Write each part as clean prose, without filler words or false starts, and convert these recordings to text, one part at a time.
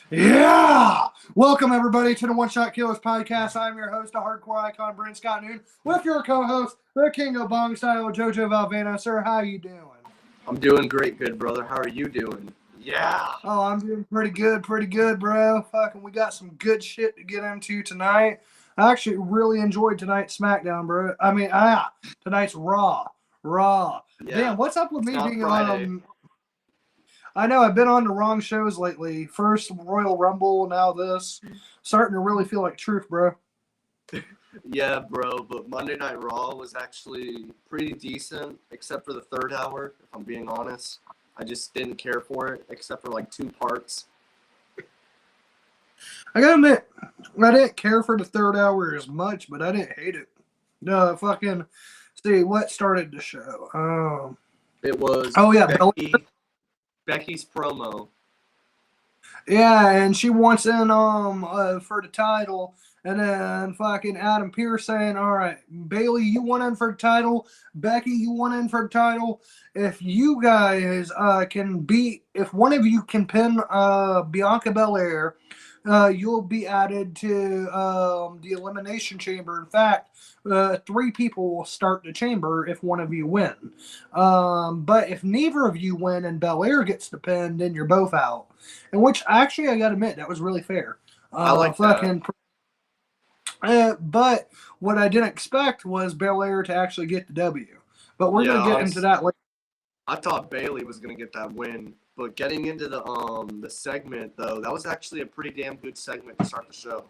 Yeah! Welcome, everybody, to the One Shot Killers podcast. I'm your host, the hardcore icon, Brent Scott Noon, with your co-host, the king of bong style, Jojo Valvano. Sir, how you doing? I'm doing great, good brother. How are you doing? Yeah. Oh, I'm doing pretty good, bro. Fucking, we got some good shit to get into tonight. I actually really enjoyed tonight's SmackDown, bro. Tonight's Raw. Yeah. Damn, what's up with me not being Friday. I know I've been on the wrong shows lately. First Royal Rumble, now this. Starting to really feel like truth, bro. Yeah, bro, but Monday Night Raw was actually pretty decent, except for the third hour, if I'm being honest. I just didn't care for it, except for like 2 parts. I gotta admit, I didn't care for the third hour as much, but I didn't hate it. See, what started the show? It was Becky's promo. Yeah, and she wants in for the title, and then fucking Adam Pearce saying, "All right, Bailey, you want in for the title. Becky, you want in for the title. If you guys if one of you can pin Bianca Belair, you'll be added to the Elimination Chamber. In fact, 3 people will start the chamber if one of you win. But if neither of you win and Belair gets the pin, then you're both out." And which, actually, I gotta admit, that was really fair. I like that. But what I didn't expect was Belair to actually get the W. But we're gonna get into that later. I thought Bailey was gonna get that win. But getting into the segment, though, that was actually a pretty damn good segment to start the show.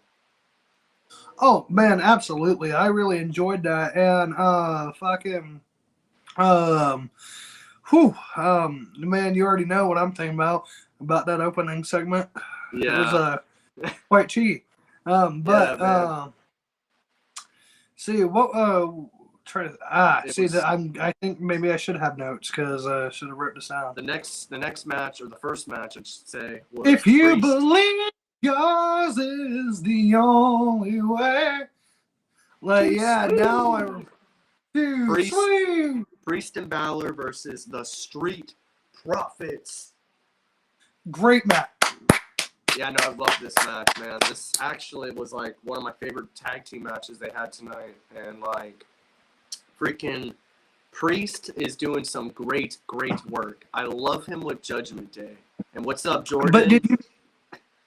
Oh, man, absolutely. I really enjoyed that. And, man, you already know what I'm thinking about that opening segment. Yeah. It was quite cheap. See, what, I think maybe I should have notes because I should have wrote this down. The next match, or the first match, I should say, was If you Priest. Believe yours is the only way. Like, yeah, now I'm too sweet. Priest and Balor versus the Street Profits. Great match. Yeah, no, I love this match, man. This actually was like one of my favorite tag team matches they had tonight. And like, freaking Priest is doing some great work. I love him with Judgment Day. And what's up, Jordan?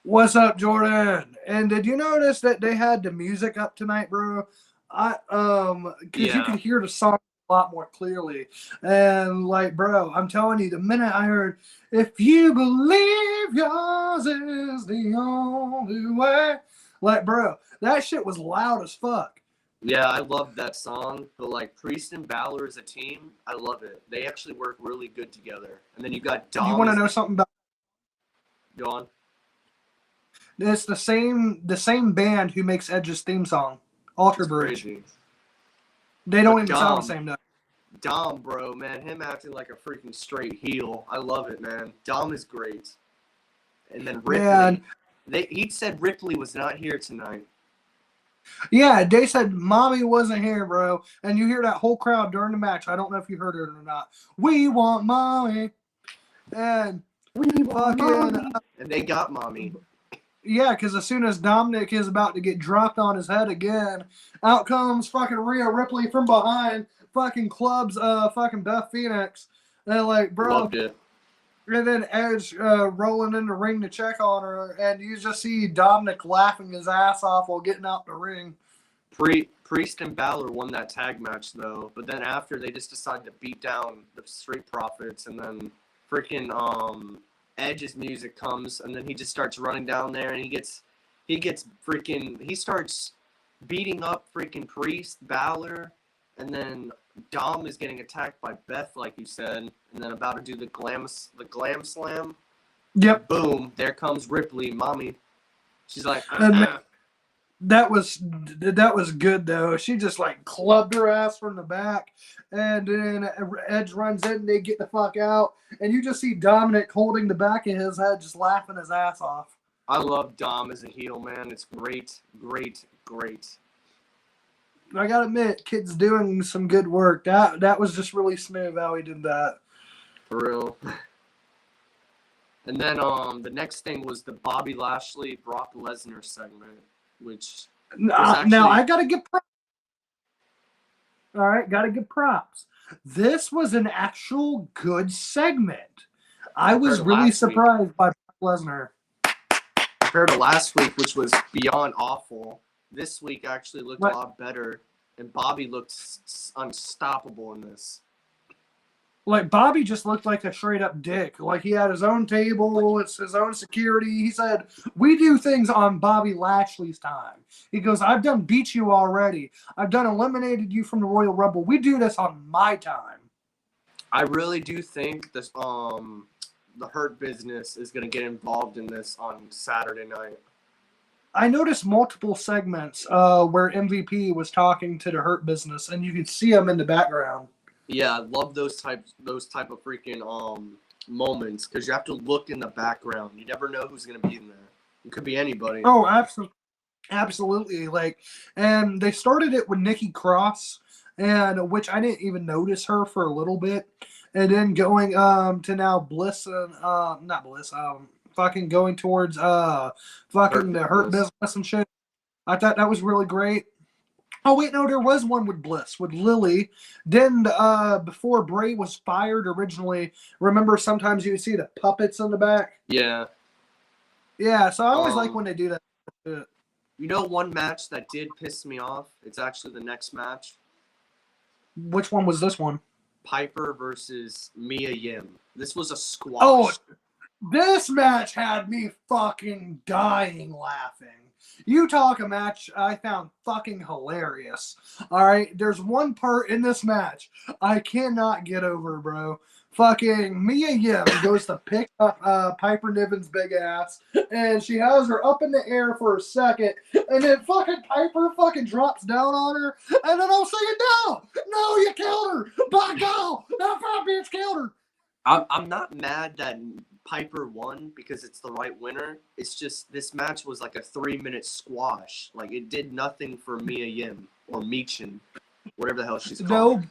What's up, Jordan? And did you notice that they had the music up tonight, bro? Because you can hear the song a lot more clearly. And like, bro, I'm telling you, the minute I heard, if you believe yours is the only way, like, bro, that shit was loud as fuck. Yeah, I love that song. But like, Priest and Balor as a team, I love it. They actually work really good together. And then you got Dom. You want to know something about? Go on. It's the same band who makes Edge's theme song, Alter Bridge. Crazy. They don't even sound the same though. Dom, bro, man, him acting like a freaking straight heel. I love it, man. Dom is great. And then Ripley. He said Ripley was not here tonight. Yeah, they said Mommy wasn't here, bro. And you hear that whole crowd during the match. I don't know if you heard it or not. We want Mommy. And and they got Mommy. Yeah, because as soon as Dominic is about to get dropped on his head again, out comes fucking Rhea Ripley from behind, fucking clubs fucking Beth Phoenix. And like, bro. Loved it. And then Edge rolling in the ring to check on her, and you just see Dominic laughing his ass off while getting out the ring. Priest and Balor won that tag match, though. But then after, they just decided to beat down the Street Profits, and then freaking Edge's music comes, and then he just starts running down there, and he starts beating up freaking Priest, Balor, and then Dom is getting attacked by Beth, like you said, and then about to do the glam slam. Yep. Boom! There comes Ripley, Mommy. She's like, That was good though. She just like clubbed her ass from the back, and then Edge runs in, and they get the fuck out, and you just see Dominic holding the back of his head, just laughing his ass off. I love Dom as a heel, man. It's great. I gotta admit, kid's doing some good work. That was just really smooth how he did that. For real. And then the next thing was the Bobby Lashley Brock Lesnar segment, which was actually, now I gotta give props. All right, gotta give props. This was an actual good segment. I was really surprised by Brock Lesnar. Compared to last week, which was beyond awful, this week actually looked a lot better, and Bobby looked unstoppable in this. Like, Bobby just looked like a straight-up dick. Like, he had his own table, it's his own security. He said, we do things on Bobby Lashley's time. He goes, I've done beat you already. I've done eliminated you from the Royal Rumble. We do this on my time. I really do think this the Hurt Business is going to get involved in this on Saturday night. I noticed multiple segments where MVP was talking to the Hurt Business, and you could see him in the background. Yeah, I love those type of freaking moments, because you have to look in the background. You never know who's going to be in there. It could be anybody. Oh, absolutely. Like, and they started it with Nikki Cross, and which I didn't even notice her for a little bit, and then going to now Bliss and not Bliss, fucking going towards fucking the Hurt Business and shit. I thought that was really great. Oh, wait, no, there was one with Bliss, with Lily. Then, before Bray was fired originally, remember sometimes you would see the puppets in the back? Yeah. Yeah, so I always like when they do that. You know one match that did piss me off? It's actually the next match. Which one was this one? Piper versus Mia Yim. This was a squash. Oh, this match had me fucking dying laughing. You talk a match I found fucking hilarious. All right, there's one part in this match I cannot get over, bro. Fucking Mia Yim goes to pick up Piper Niven's big ass, and she has her up in the air for a second, and then fucking Piper fucking drops down on her, and then I'm saying, no, you killed her. By God, that fat bitch killed her. I'm not mad that Piper won because it's the right winner. It's just this match was like a 3-minute squash. Like, it did nothing for Mia Yim or Meechin, whatever the hell she's called.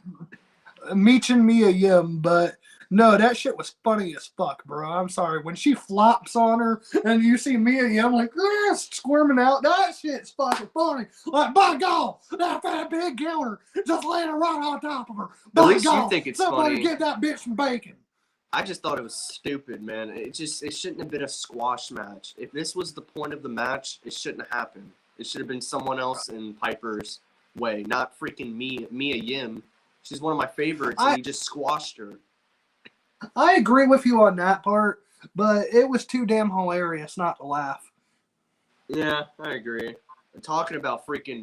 No, Meechin Mia Yim, but no, that shit was funny as fuck, bro. I'm sorry. When she flops on her and you see Mia Yim like squirming out, that shit's fucking funny. Like, by God, that fat big killed her, just laying her right on top of her. By At least God, you think it's somebody funny. Get that bitch some bacon. I just thought it was stupid, man. It shouldn't have been a squash match. If this was the point of the match, it shouldn't have happened. It should have been someone else in Piper's way, not freaking Mia Yim. She's one of my favorites, and you just squashed her. I agree with you on that part, but it was too damn hilarious not to laugh. Yeah, I agree. Talking about funny,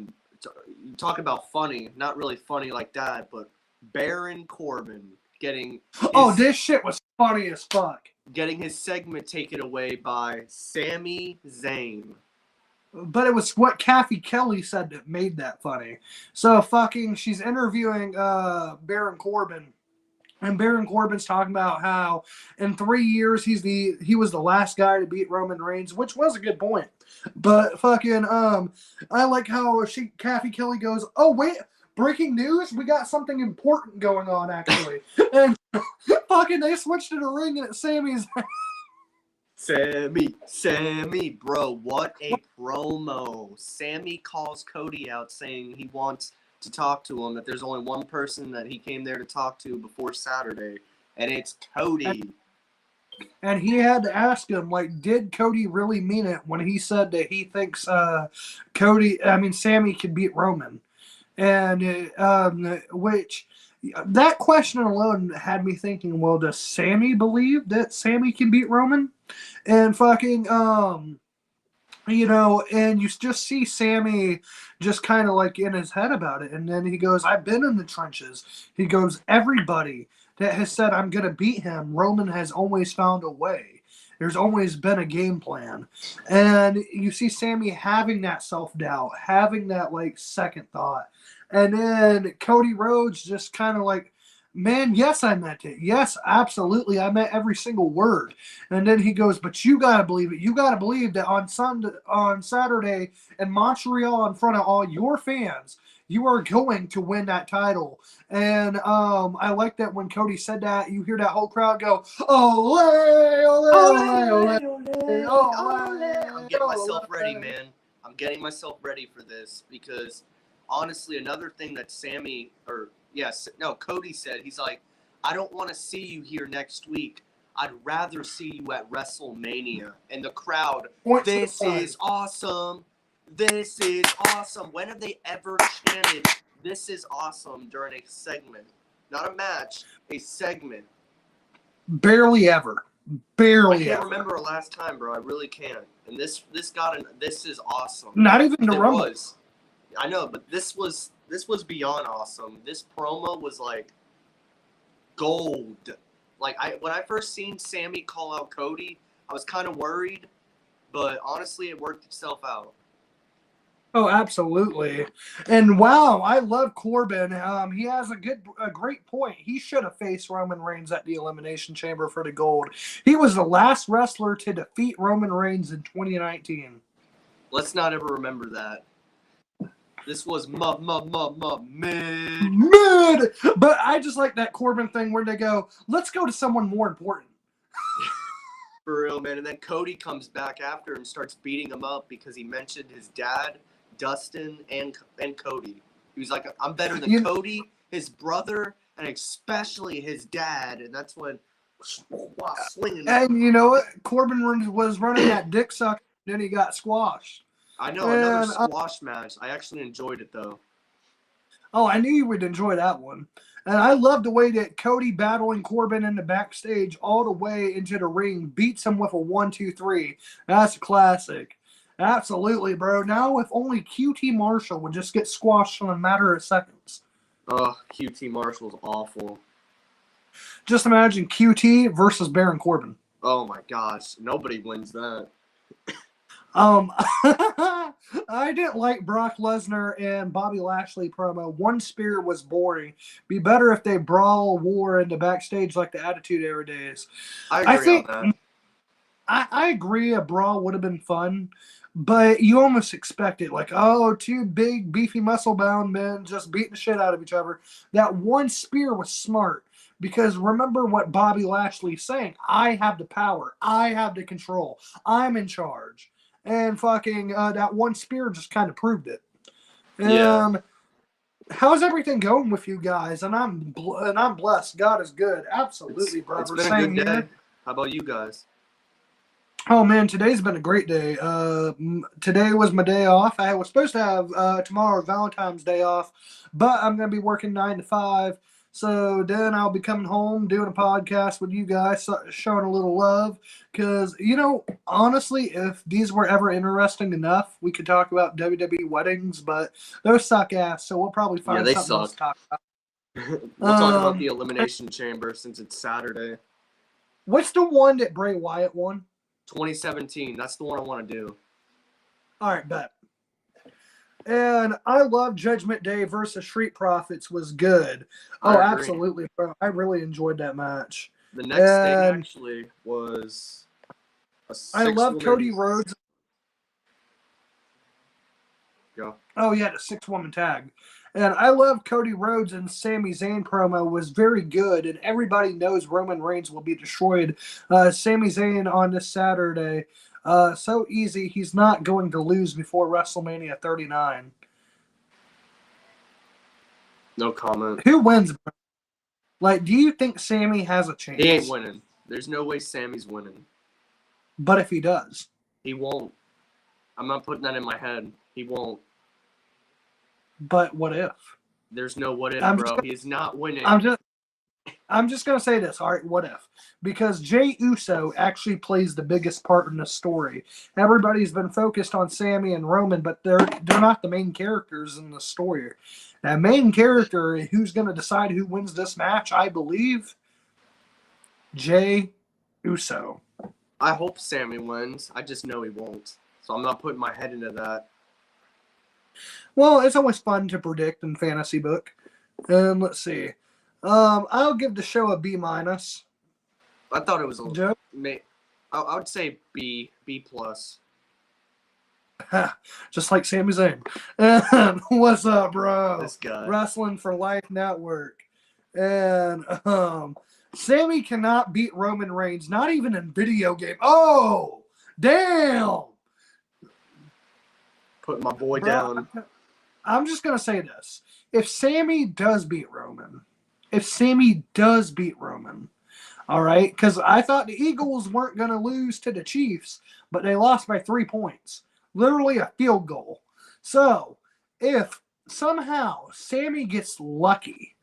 not really funny like that, but Baron Corbin getting this shit was funny as fuck. Getting his segment taken away by Sami Zayn. But it was what Kathy Kelly said that made that funny. So fucking she's interviewing Baron Corbin. And Baron Corbin's talking about how in 3 years he was the last guy to beat Roman Reigns, which was a good point. But fucking I like how Kathy Kelly goes, oh wait, breaking news, we got something important going on actually. And fucking they switched to the ring and it's Sammy's Sammy, bro, what a promo. Sammy calls Cody out saying he wants to talk to him, that there's only one person that he came there to talk to before Saturday, and it's Cody. And he had to ask him, like, did Cody really mean it when he said that he thinks Sammy could beat Roman? And which that question alone had me thinking, well, does Sammy believe that Sammy can beat Roman? And fucking and you just see Sammy just kind of like in his head about it. And then he goes, I've been in the trenches. He goes, everybody that has said I'm going to beat him, Roman has always found a way. There's always been a game plan. And you see Sammy having that self-doubt, having that like second thought. And then Cody Rhodes just kind of like, man, yes, I meant it. Yes, absolutely. I meant every single word. And then he goes, but you got to believe it. You got to believe that on Saturday in Montreal in front of all your fans, you are going to win that title. And I like that when Cody said that, you hear that whole crowd go, ole, ole, ole, ole, ole. I'm getting myself ready, man. I'm getting myself ready for this because honestly, another thing that Cody said, he's like, I don't want to see you here next week. I'd rather see you at WrestleMania. And the crowd, this is awesome. This is awesome. When have they ever chanted, this is awesome during a segment? Not a match, a segment. Barely ever. Barely I can't ever. remember a last time, bro. I really can't. And this is awesome. Not even the Rumble. I know, but this was beyond awesome. This promo was like gold. Like when I first seen Sammy call out Cody, I was kind of worried, but honestly, it worked itself out. Oh, absolutely. And wow, I love Corbin. He has a great point. He should have faced Roman Reigns at the Elimination Chamber for the gold. He was the last wrestler to defeat Roman Reigns in 2019. Let's not ever remember that. This was mid. But I just like that Corbin thing where they go, let's go to someone more important. For real, man. And then Cody comes back after and starts beating him up because he mentioned his dad, Dustin, and Cody. He was like, I'm better than Cody, his brother, and especially his dad. And that's when swinging. And you know what? Corbin was running that dick suck, then he got squashed. I know, another squash match. I actually enjoyed it, though. Oh, I knew you would enjoy that one. And I love the way that Cody battling Corbin in the backstage all the way into the ring, beats him with a 1-2-3. That's a classic. Absolutely, bro. Now if only QT Marshall would just get squashed in a matter of seconds. Oh, QT Marshall's awful. Just imagine QT versus Baron Corbin. Oh my gosh, nobody wins that. I didn't like Brock Lesnar and Bobby Lashley promo. One spear was boring. Be better if they brawl war in the backstage like the Attitude Era days. I agree on that. I agree a brawl would have been fun, but you almost expect it. Like, oh, two big, beefy, muscle-bound men just beating the shit out of each other. That one spear was smart. Because remember what Bobby Lashley's saying. I have the power. I have the control. I'm in charge. And fucking that one spear just kind of proved it. Yeah. How's everything going with you guys? And I'm blessed. God is good. Absolutely, brother. It's been a good day. How about you guys? Oh man, today's been a great day. Today was my day off. I was supposed to have tomorrow Valentine's Day off, but I'm gonna be working 9 to 5. So then I'll be coming home, doing a podcast with you guys, showing a little love. Because, honestly, if these were ever interesting enough, we could talk about WWE weddings, but those suck ass, so we'll probably find something else to talk about. We'll talk about the Elimination Chamber since it's Saturday. What's the one that Bray Wyatt won? 2017. That's the one I want to do. All right, bet. And I love Judgment Day versus Street Profits was good. Oh, absolutely, bro. I really enjoyed that match. The next thing actually was I love Cody Rhodes. Go. Oh, yeah, the 6-woman tag. And I love Cody Rhodes and Sami Zayn promo was very good. And everybody knows Roman Reigns will be destroyed. Sami Zayn on this Saturday. So easy, he's not going to lose before WrestleMania 39. No comment. Who wins, bro? Like, do you think Sammy has a chance? He ain't winning. There's no way Sammy's winning. But if he does? He won't. I'm not putting that in my head. He won't. But what if? There's no what if, bro. He's not winning. I'm just going to say this. All right, what if? Because Jey Uso actually plays the biggest part in the story. Everybody's been focused on Sammy and Roman, but they're not the main characters in the story. That main character, who's going to decide who wins this match, I believe, Jey Uso. I hope Sammy wins. I just know he won't. So I'm not putting my head into that. Well, it's always fun to predict in fantasy book. And let's see. I'll give the show a B-. I thought it was Joe? I would say B+. Just like Sami Zayn. And what's up, bro? This guy. Wrestling for Life Network. And Sammy cannot beat Roman Reigns, not even in video game. Oh, damn. Put my boy Bro, down. I'm just going to say this. If Sammy does beat Roman, all right, because I thought the Eagles weren't going to lose to the Chiefs, but they lost by 3 points. Literally a field goal. So, if somehow Sammy gets lucky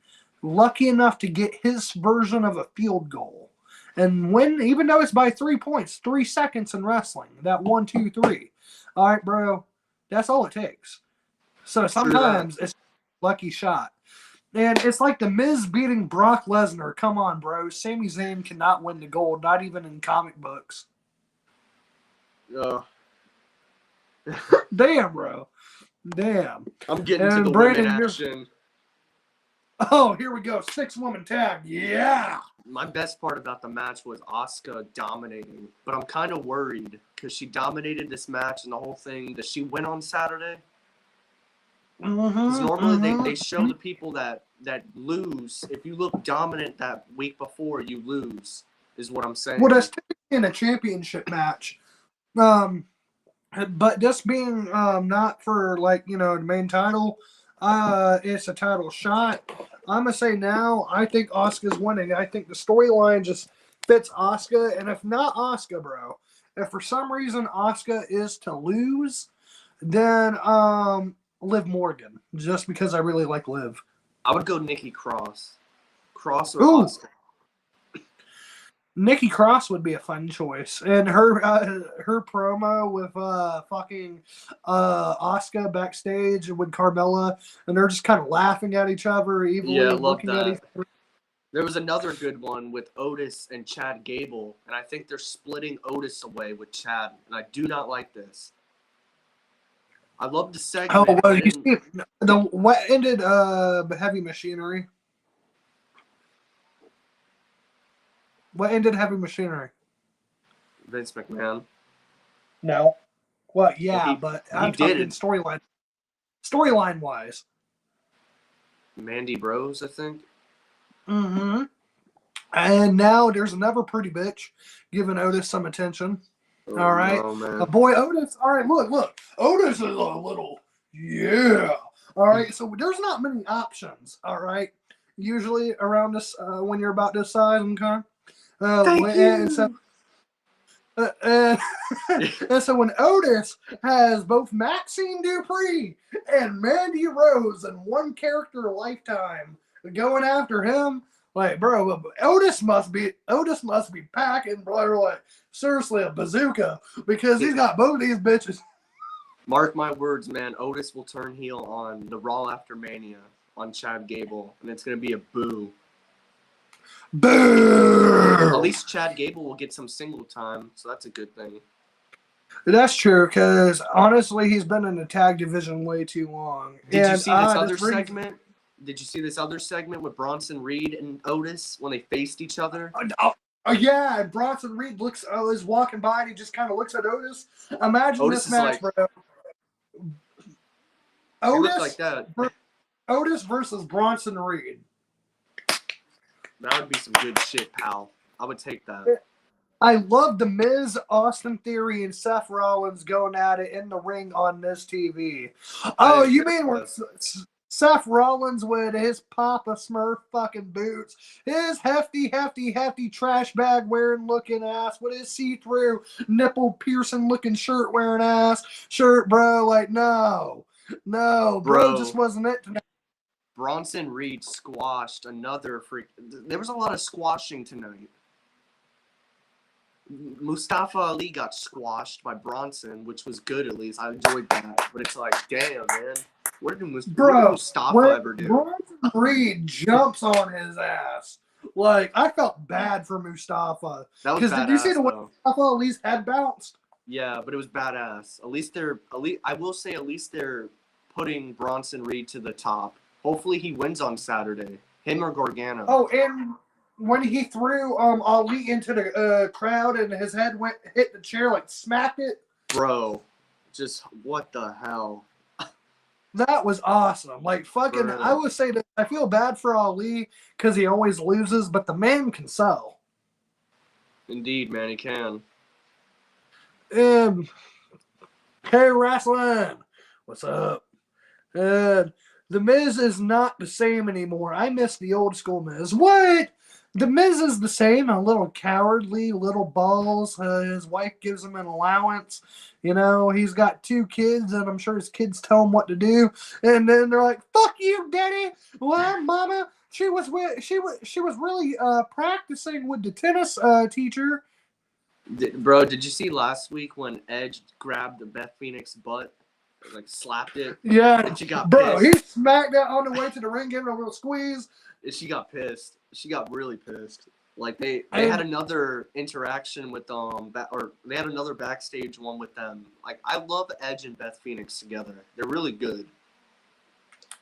enough to get his version of a field goal, and win, even though it's by 3 points, 3 seconds in wrestling, that 1, 2, 3. All right, bro, that's all it takes. So sometimes it's a lucky shot. And it's like the Miz beating Brock Lesnar. Come on, bro. Sami Zayn cannot win the gold, not even in comic books. Damn, bro. Damn. I'm getting to the women action. Oh, here we go. 6-woman tag. Yeah. My best part about the match was Asuka dominating, but I'm kind of worried because she dominated this match and the whole thing. Does she win on Saturday? Because normally they show the people that lose. If you look dominant that week before, you lose, is what I'm saying. Well, that's typically in a championship match. But this being not for, like, you know, the main title, it's a title shot. I'm going to say now, I think Asuka's winning. I think the storyline just fits Asuka. And if not Asuka, bro, if for some reason Asuka is to lose, then Liv Morgan, just because I really like Liv. I would go Nikki Cross. Cross or Asuka. Nikki Cross would be a fun choice, and her promo with fucking Asuka backstage with Carmella, and they're just kind of laughing at each other, evilly looking at each other. There was another good one with Otis and Chad Gable, and I think they're splitting Otis away with Chad, and I do not like this. I love the segment. Oh, well, you see, what ended Heavy Machinery? What ended Heavy Machinery? Vince McMahon. No. Well, yeah, well, but I'm talking storyline. Storyline wise. Mandy Rose, I think. Mm-hmm. And now there's another pretty bitch giving Otis some attention. Oh, all right. No, Boy, Otis. All right, look. Otis is a little, yeah. All right, so there's not many options, all right? Usually around this, when you're about this size, okay? And so when Otis has both Maxine Dupree and Mandy Rose in one character lifetime going after him, like, bro, Otis must be packing, bro, like, seriously, a bazooka, because he's got both of these bitches. Mark my words, man. Otis will turn heel on the Raw After Mania on Chad Gable, and it's going to be a boo. Boo! At least Chad Gable will get some single time, so that's a good thing. That's true, because honestly, he's been in the tag division way too long. Did you see this other segment? Did you see this other segment with Bronson Reed and Otis when they faced each other? Yeah, and Bronson Reed is walking by and he just kind of looks at Otis. Imagine Otis this match, like, bro. Otis like that. Otis versus Bronson Reed. That would be some good shit, pal. I would take that. I love the Miz, Austin Theory, and Seth Rollins going at it in the ring on this TV. Oh, you mean where Seth Rollins with his Papa Smurf fucking boots, his hefty trash bag wearing looking ass with his see-through nipple piercing looking shirt wearing ass shirt, bro? Like, no, bro, just wasn't it tonight. Bronson Reed squashed another freak. There was a lot of squashing tonight. Mustafa Ali got squashed by Bronson, which was good at least. I enjoyed that. But it's like, damn, man. What did Mustafa ever do? Bronson Reed jumps on his ass. Like, I felt bad for Mustafa. That was badass, did you see the way Mustafa Ali's head bounced? Yeah, but it was badass. I will say at least they're putting Bronson Reed to the top. Hopefully he wins on Saturday. Him or Gargano. Oh, and when he threw Ali into the crowd and his head hit the chair, like smacked it. Bro, Just what the hell? That was awesome. Like fucking, I would say that I feel bad for Ali because he always loses, but the man can sell. Indeed, man, he can. Hey, wrestling, what's up? And the Miz is not the same anymore. I miss the old school Miz. What? The Miz is the same, a little cowardly, little balls. His wife gives him an allowance. You know, he's got 2 kids, and I'm sure his kids tell him what to do. And then they're like, "Fuck you, Daddy." Well, Mama, she was really practicing with the tennis teacher. Bro, did you see last week when Edge grabbed the Beth Phoenix butt, like slapped it? Yeah, and she got bro, pissed. he smacked that on the way to the ring, giving a little squeeze. And she got pissed. She got really pissed. Like they had another interaction with or they had another backstage one with them. Like I love Edge and Beth Phoenix together. They're really good.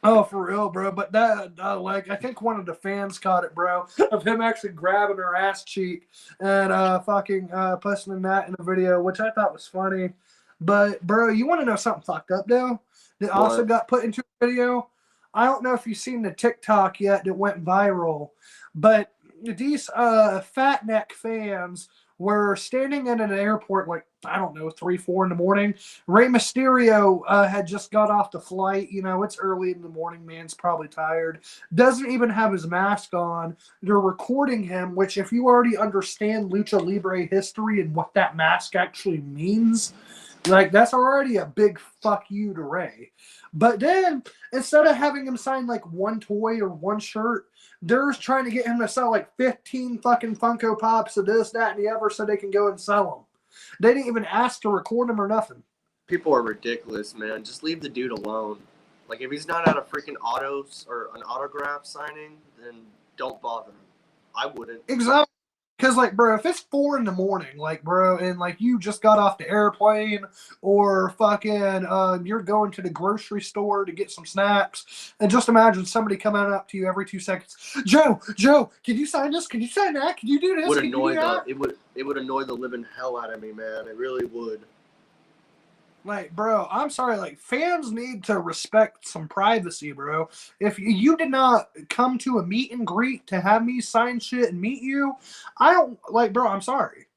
Oh, for real, bro. But that, like, I think one of the fans caught it, bro, of him actually grabbing her ass cheek and fucking posting that in a video, which I thought was funny. But, bro, you want to know something fucked up, though? That also got put into a video? I don't know if you've seen the TikTok yet that went viral, but these fat neck fans were standing in an airport like, I don't know, 3, 4 in the morning. Rey Mysterio had just got off the flight. You know, it's early in the morning. Man's probably tired. Doesn't even have his mask on. They're recording him, which if you already understand Lucha Libre history and what that mask actually means, like, that's already a big fuck you to Rey. But then, instead of having him sign like one toy or one shirt, they're trying to get him to sell like 15 fucking Funko Pops of this, that, and the other so they can go and sell them. They didn't even ask to record him or nothing. People are ridiculous, man. Just leave the dude alone. Like, if he's not at a freaking autos or an autograph signing, then don't bother him. I wouldn't. Exactly. Because, like, bro, if it's 4 in the morning, like, bro, and, like, you just got off the airplane or fucking you're going to the grocery store to get some snacks, and just imagine somebody coming up to you every 2 seconds. Joe, can you sign this? Can you sign that? Can you do this? It would annoy the living hell out of me, man. It really would. Like, bro, I'm sorry. Like, fans need to respect some privacy, bro. If you did not come to a meet and greet to have me sign shit and meet you, I don't, like, bro, I'm sorry.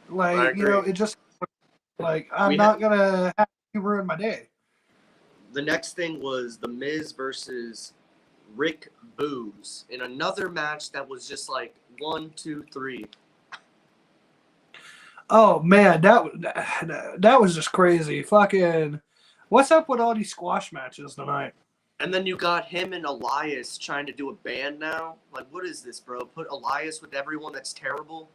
Like, you know, it just, like, I'm not going to have you ruin my day. The next thing was The Miz versus Rick Boogs in another match that was just like 1, 2, 3. Oh man, that was just crazy. Fucking, what's up with all these squash matches tonight? And then you got him and Elias trying to do a band now. Like, what is this, bro? Put Elias with everyone that's terrible?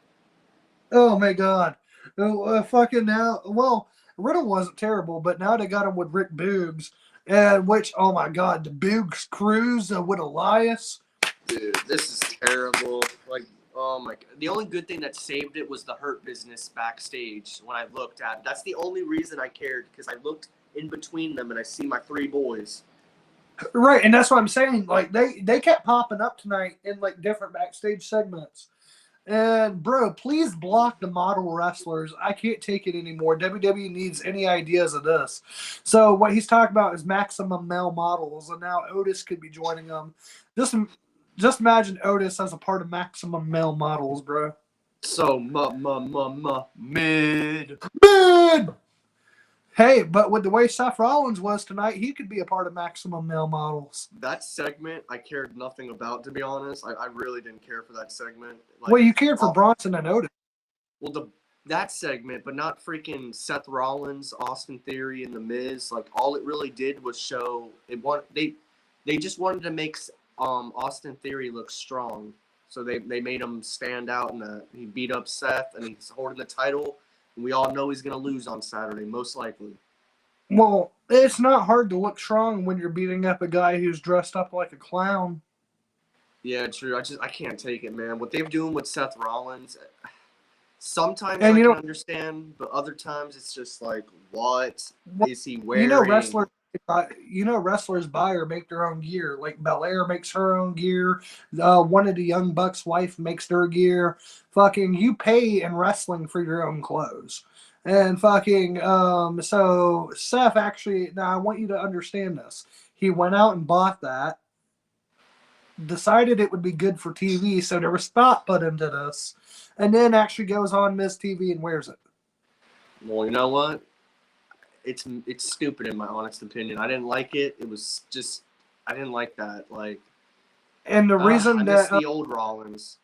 Oh my god. Fucking now, well, Riddle wasn't terrible, but now they got him with Rick Boogs, and which, oh my god, the Boogs cruise with Elias. Dude, this is terrible. Like, oh my god. The only good thing that saved it was the Hurt Business backstage when I looked at it. That's the only reason I cared, because I looked in between them and I see my 3 boys. Right, and that's what I'm saying. Like, they kept popping up tonight in like different backstage segments. And bro, please block the model wrestlers. I can't take it anymore. WWE needs any ideas of this. So what he's talking about is maximum male models, and now Otis could be joining them. Just imagine Otis as a part of maximum male models, bro. So mid. Hey, but with the way Seth Rollins was tonight, he could be a part of maximum male models. That segment I cared nothing about, to be honest. I really didn't care for that segment. Like, well, you cared for Bronson and Otis. Well, that segment, but not freaking Seth Rollins, Austin Theory, and The Miz. Like, all it really did was show they just wanted to make Austin Theory look strong. So they made him stand out, and he beat up Seth, and he's holding the title. And we all know he's going to lose on Saturday, most likely. Well, it's not hard to look strong when you're beating up a guy who's dressed up like a clown. Yeah, true. I can't take it, man. What they're doing with Seth Rollins, sometimes and I can understand, but other times it's just like, what is he wearing? You know, wrestlers buy or make their own gear. Like Belair makes her own gear. One of the Young Bucks' wife makes their gear. Fucking, you pay in wrestling for your own clothes. And fucking, so Seth actually, now I want you to understand this. He went out and bought that, decided it would be good for TV, so there was thought put into this, and then actually goes on Miss TV and wears it. Well, you know what? It's stupid in my honest opinion. I didn't like it. It was just I didn't like that. Like, And the reason I miss the old Rollins.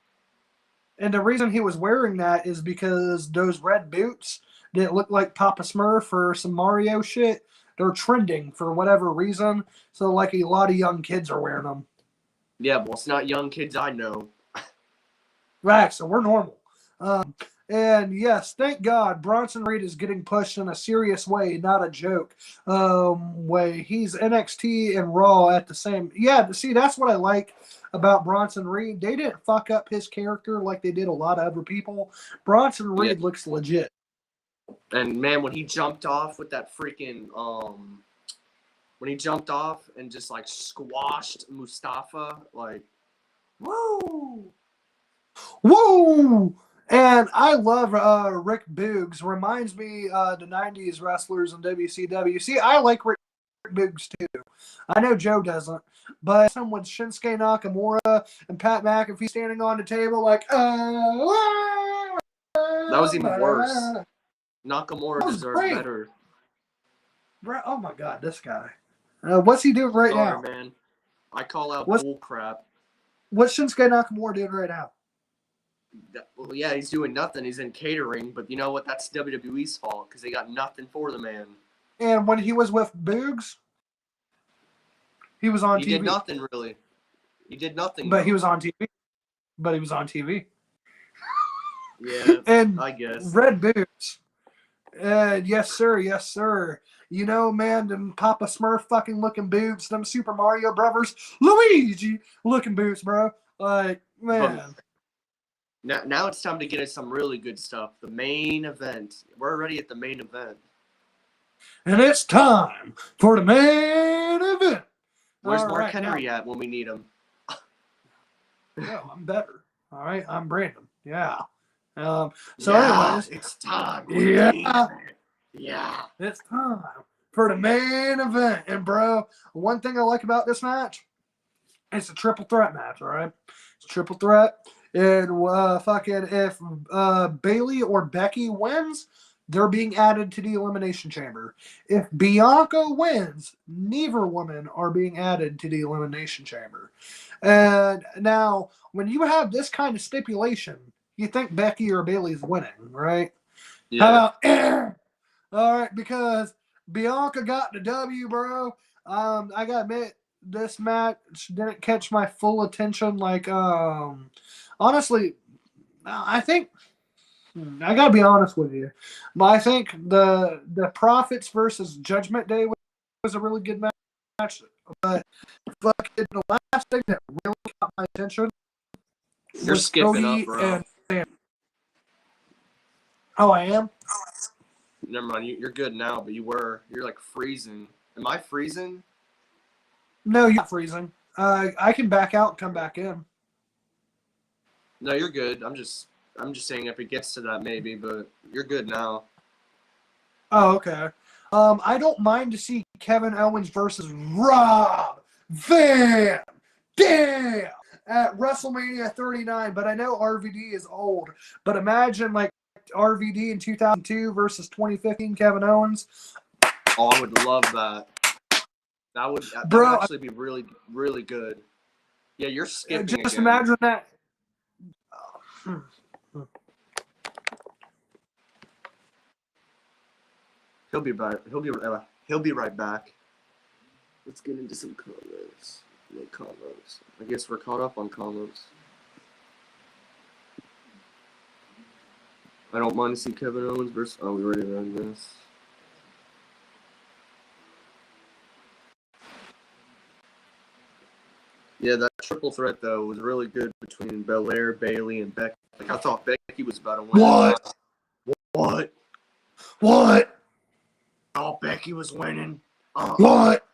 And the reason he was wearing that is because those red boots that look like Papa Smurf or some Mario shit, they're trending for whatever reason. So, like, a lot of young kids are wearing them. Yeah, well, it's not young kids I know. Right, so we're normal. And yes, thank God Bronson Reed is getting pushed in a serious way, not a joke way. He's NXT and Raw at the same. Yeah, see, that's what I like about Bronson Reed. They didn't fuck up his character like they did a lot of other people. Bronson Reed looks legit. And man, when he jumped off with that freaking when he jumped off and just like squashed Mustafa, like, woo! Woo! And I love Rick Boogs. Reminds me the 90s wrestlers in WCW. See, I like Rick Boogs too. I know Joe doesn't. But someone Shinsuke Nakamura and Pat McAfee standing on the table like, that was even worse. Nakamura deserved better. Bro, oh my God, this guy. What's he doing right now? Man. I call out bull crap. What's Shinsuke Nakamura doing right now? Well, yeah, he's doing nothing. He's in catering, but you know what? That's WWE's fault because they got nothing for the man. And when he was with Boogs, he was on TV. He did nothing, really. He did nothing. But he was on TV. But he was on TV. Yeah, and I guess. Red Boots. Yes, sir. Yes, sir. You know, man, them Papa Smurf fucking looking boots, them Super Mario Brothers, Luigi looking boots, bro. Like, man. Now it's time to get us some really good stuff. The main event. We're already at the main event. And it's time for the main event. Where's Mark Henry at when we need him? Yeah, I'm better. All right, I'm Brandon. Yeah. Anyways, it's time. Yeah, it's time for the main event. And bro, one thing I like about this match, it's a triple threat match. All right, it's a triple threat. And fucking if Bayley or Becky wins, they're being added to the Elimination Chamber. If Bianca wins, neither women are being added to the Elimination Chamber. And now, when you have this kind of stipulation, you think Becky or Bayley's winning, right? Yeah. How about, all right, because Bianca got the W, bro. I gotta admit, this match didn't catch my full attention. Like, honestly, I think I gotta be honest with you, but I think the Profits versus Judgment Day was a really good match. But fucking the last thing that really caught my attention You're was skipping Cody up, bro. and Sam. Oh, I am? Never mind. You're good now, but you're like freezing. Am I freezing? No, you're not freezing. I can back out and come back in. No, you're good. I'm just saying if it gets to that maybe, but you're good now. Oh, okay. I don't mind to see Kevin Owens versus Rob Van Dam at WrestleMania 39, but I know RVD is old. But imagine like RVD in 2002 versus 2015 Kevin Owens. Oh, I would love that. That would actually be really, really good. Yeah, you're skipping just again. Imagine that. He'll be right back. Let's get into some comments. I guess we're caught up on comments. I don't mind to see Kevin Owens versus. Oh, we already read this. Yeah, that triple threat though was really good between Belair, Bayley, and Becky. Like I thought Becky was about to win. What? Oh, Becky was winning. What?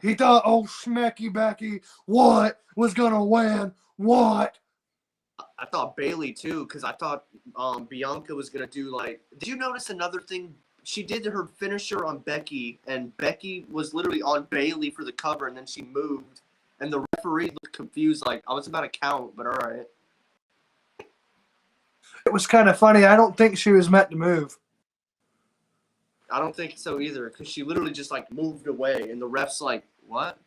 He thought, oh, Schmecky Becky, what was gonna win? What? I thought Bailey too, because I thought Bianca was gonna do like. Did you notice another thing? She did her finisher on Becky, and Becky was literally on Bailey for the cover, and then she moved, and the referee looked confused, like I was about to count, but all right. It was kind of funny. I don't think she was meant to move. I don't think so either, because she literally just like moved away, and the ref's like, "What?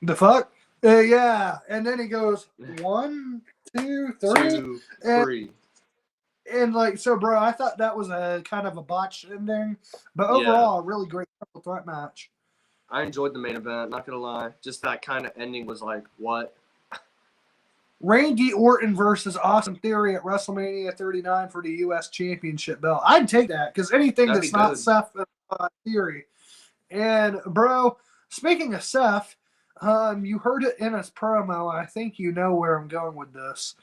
The fuck?" Yeah. And then he goes 1, 2, 3, 2, 3." and like so, bro. I thought that was a kind of a botched ending, but overall, a really great triple threat match. I enjoyed the main event. Not gonna lie, just that kind of ending was like, what? Randy Orton versus Austin Theory at WrestleMania 39 for the U.S. Championship belt. I'd take that because anything That'd that's be not good. Seth Theory. And bro, speaking of Seth, you heard it in his promo. I think you know where I'm going with this.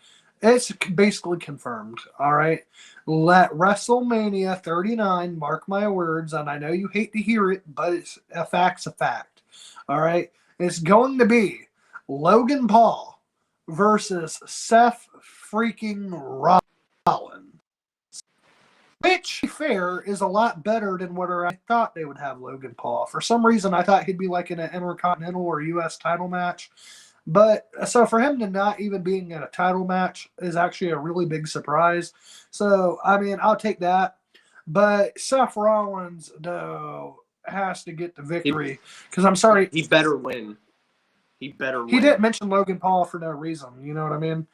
It's basically confirmed. All right, let WrestleMania 39 mark my words, and I know you hate to hear it, but it's a fact's a fact. All right, it's going to be Logan Paul versus Seth freaking Rollins. Which, to be fair, is a lot better than what I thought they would have Logan Paul. For some reason, I thought he'd be like in an Intercontinental or U.S. title match. But so for him to not even being in a title match is actually a really big surprise. So, I mean, I'll take that. But Seth Rollins, though, has to get the victory. Because I'm sorry. He better win. He better win. He didn't mention Logan Paul for no reason. You know what I mean?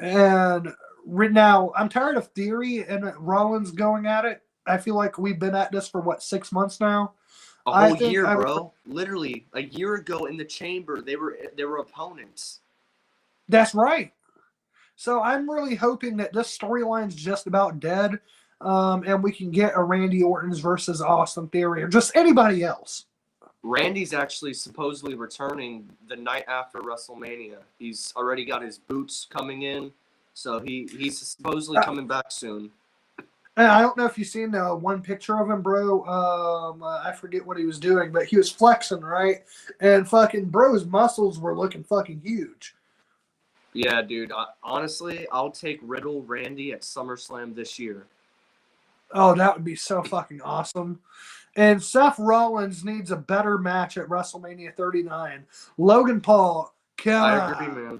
And now I'm tired of Theory and Rollins going at it. I feel like we've been at this for what, 6 months now. A whole year, bro. Literally a year ago in the chamber, they were opponents. That's right. So I'm really hoping that this storyline's just about dead, and we can get a Randy Orton's versus Austin Theory or just anybody else. Randy's actually supposedly returning the night after WrestleMania. He's already got his boots coming in, so he's supposedly coming back soon. And I don't know if you've seen one picture of him, bro. I forget what he was doing, but he was flexing, right? And fucking bro's muscles were looking fucking huge. Yeah, dude. Honestly, I'll take Riddle Randy at SummerSlam this year. Oh, that would be so fucking awesome. And Seth Rollins needs a better match at WrestleMania 39. Logan Paul, I agree, man.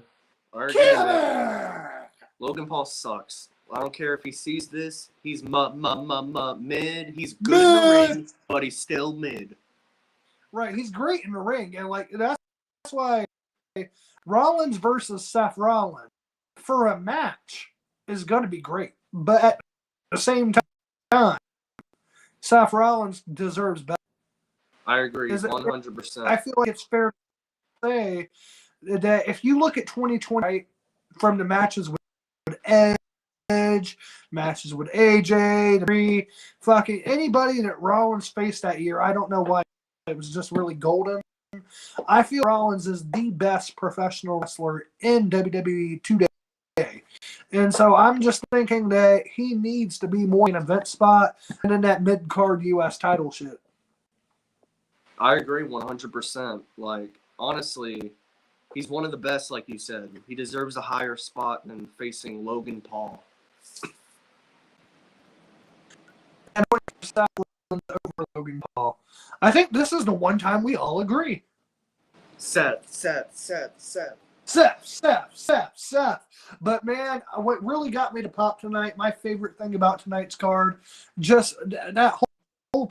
Logan Paul sucks. I don't care if he sees this. He's mid. He's good in the ring, but he's still mid. Right, he's great in the ring, and like that's why Rollins versus Seth Rollins for a match is going to be great. But at the same time, Seth Rollins deserves better. I agree, 100%. I feel like it's fair to say that if you look at 2020, right, from the matches with Edge, matches with AJ, fucking anybody that Rollins faced that year, I don't know why it was just really golden. I feel Rollins is the best professional wrestler in WWE today. And so I'm just thinking that he needs to be more in an event spot and in that mid-card U.S. title shit. I agree 100%. Like, honestly, he's one of the best, like you said. He deserves a higher spot than facing Logan Paul. And over Logan Paul. I think this is the one time we all agree. Seth. But man, what really got me to pop tonight, my favorite thing about tonight's card, just that whole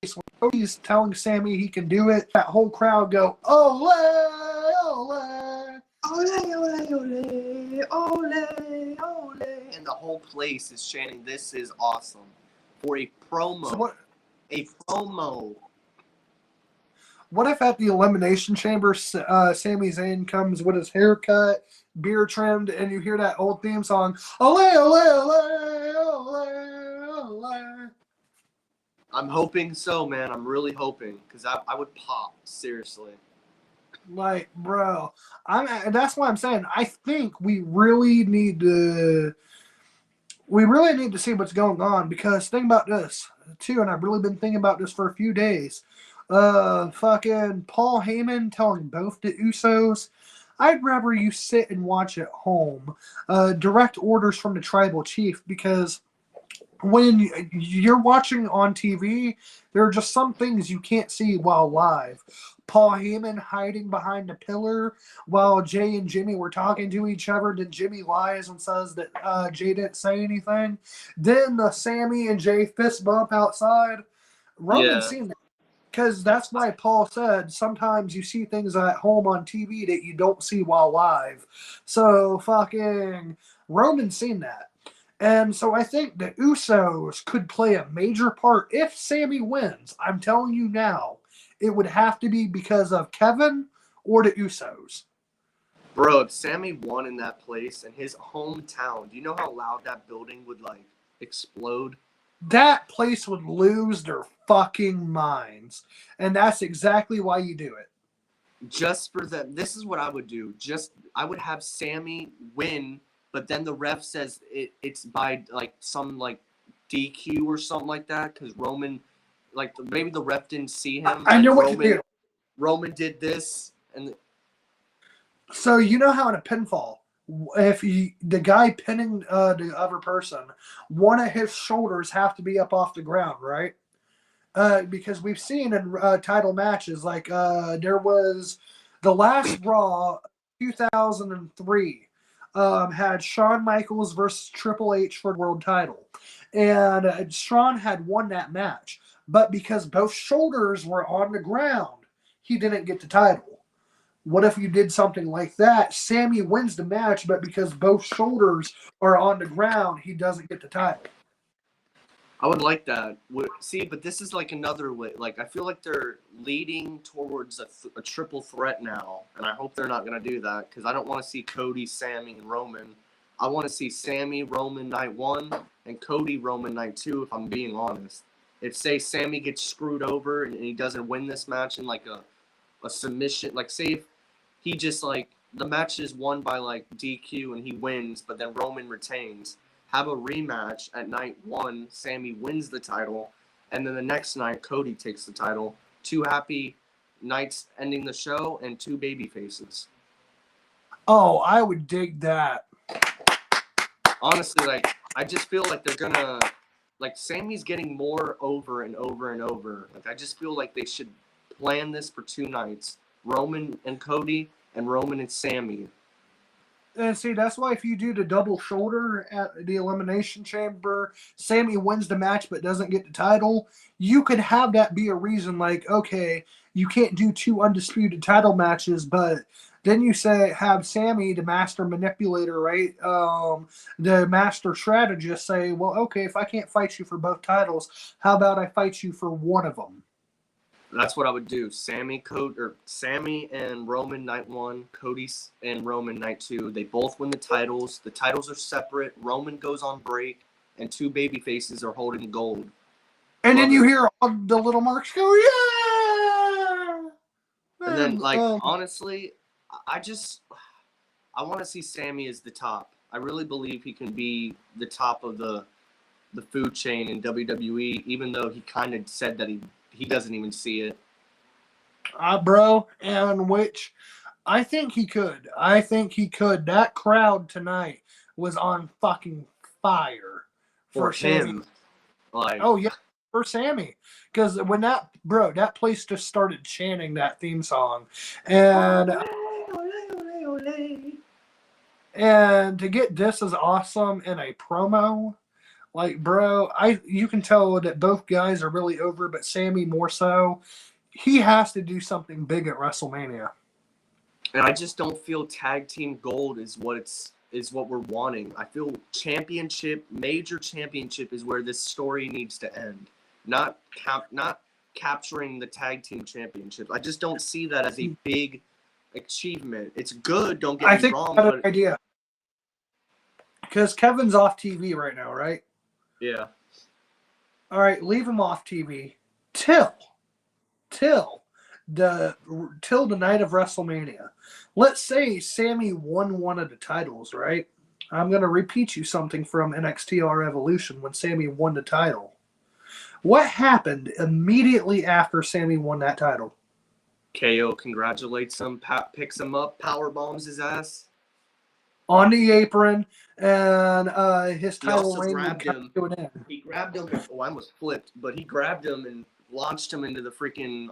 place when Cody's telling Sammy he can do it, that whole crowd go, ole, ole, ole, ole, ole, ole, ole. And the whole place is chanting, "This is awesome." For a promo. So a promo. What if at the Elimination Chamber, Sami Zayn comes with his haircut, beard trimmed, and you hear that old theme song, ole, ole, ole, ole, ole. I'm hoping so, man. I'm really hoping, because I would pop, seriously. Like, bro, that's why I'm saying I think we really need to see what's going on, because think about this too, and I've really been thinking about this for a few days. Fucking Paul Heyman telling both the Usos, I'd rather you sit and watch at home, direct orders from the tribal chief, because when you're watching on TV, there are just some things you can't see while live. Paul Heyman hiding behind a pillar while Jay and Jimmy were talking to each other. Then Jimmy lies and says that Jay didn't say anything. Then the Sammy and Jay fist bump outside. Roman's Yeah, seen that. Because that's why Paul said sometimes you see things at home on TV that you don't see while live. So fucking Roman's seen that. And so I think the Usos could play a major part if Sammy wins. I'm telling you now, it would have to be because of Kevin or the Usos. bro. If Sammy won in that place in his hometown, do you know how loud that building would like explode? That place would lose their fucking minds. And that's exactly why you do it. Just for them, this is what I would do. I would have Sammy win, but then the ref says it's by like some like DQ or something like that because Roman, like maybe the ref didn't see him. I Like know what to do. Roman did this, and So you know how in a pinfall, if the guy pinning the other person, one of his shoulders have to be up off the ground, right? Because we've seen in title matches, like there was the last Raw 2003 had Shawn Michaels versus Triple H for the world title. And Shawn had won that match. But because both shoulders were on the ground, he didn't get the title. What if you did something like that? Sammy wins the match, but because both shoulders are on the ground, he doesn't get the title. I would like that. See, but this is like another way. Like I feel like they're leading towards a triple threat now, and I hope they're not gonna do that because I don't want to see Cody, Sammy, and Roman. I want to see Sammy Roman night 1 and Cody Roman night 2. If I'm being honest, if say Sammy gets screwed over and he doesn't win this match in like a submission, like say if he just like the match is won by like DQ and he wins, but then Roman retains. Have a rematch at night 1. Sammy wins the title, and then the next night Cody takes the title. 2 happy nights ending the show, and 2 baby faces. Oh, I would dig that. Honestly, like I just feel like they're gonna like Sammy's getting more over and over and over. Like I just feel like they should plan this for 2 nights: Roman and Cody, and Roman and Sammy. And see, that's why if you do the double shoulder at the Elimination Chamber, Sammy wins the match but doesn't get the title, you could have that be a reason like, okay, you can't do 2 undisputed title matches, but then you say have Sammy, the master manipulator, right? The master strategist say, well, okay, if I can't fight you for both titles, how about I fight you for one of them? That's what I would do. Sammy and Roman night 1, Cody and Roman night 2. They both win the titles. The titles are separate. Roman goes on break, and 2 baby faces are holding gold. And then you hear all the little marks go, yeah. And then, like, honestly, I want to see Sammy as the top. I really believe he can be the top of the food chain in WWE, even though he kind of said that he doesn't even see it. Bro, and which I think he could. I think he could. That crowd tonight was on fucking fire For him. Sammy. Like, oh, yeah, for Sammy. Because when that place just started chanting that theme song. And to get this as awesome in a promo, like, bro, you can tell that both guys are really over, but Sammy more so. He has to do something big at WrestleMania. And I just don't feel tag team gold is what we're wanting. I feel major championship is where this story needs to end. Not capturing the tag team championship. I just don't see that as a big achievement. It's good, don't get me wrong. I think that's an idea. Because Kevin's off TV right now, right? Yeah. All right, leave him off TV till the night of WrestleMania. Let's say Sammy won one of the titles, right? I'm going to repeat you something from NXT R Evolution when Sammy won the title. What happened immediately after Sammy won that title? KO congratulates him, picks him up, power bombs his ass on the apron, and his He title also reign would grabbed come him. to an end. He grabbed him. And, I almost flipped, but he grabbed him and launched him into the freaking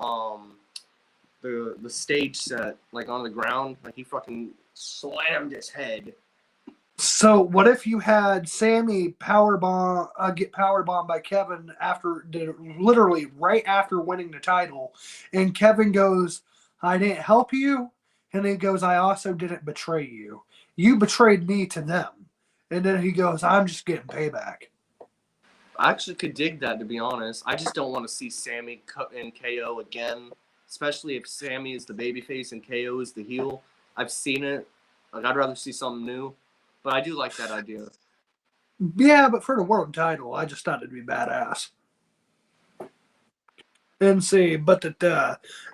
the stage set, like on the ground. Like he fucking slammed his head. So what if you had Sammy get powerbombed by Kevin literally right after winning the title, and Kevin goes, "I didn't help you," and he goes, "I also didn't betray you. You betrayed me to them," and then he goes, "I'm just getting payback." I actually could dig that, to be honest. I just don't want to see Sammy and KO again, especially if Sammy is the babyface and KO is the heel. I've seen it. Like I'd rather see something new, but I do like that idea. Yeah, but for the world title, I just thought it'd be badass. And see,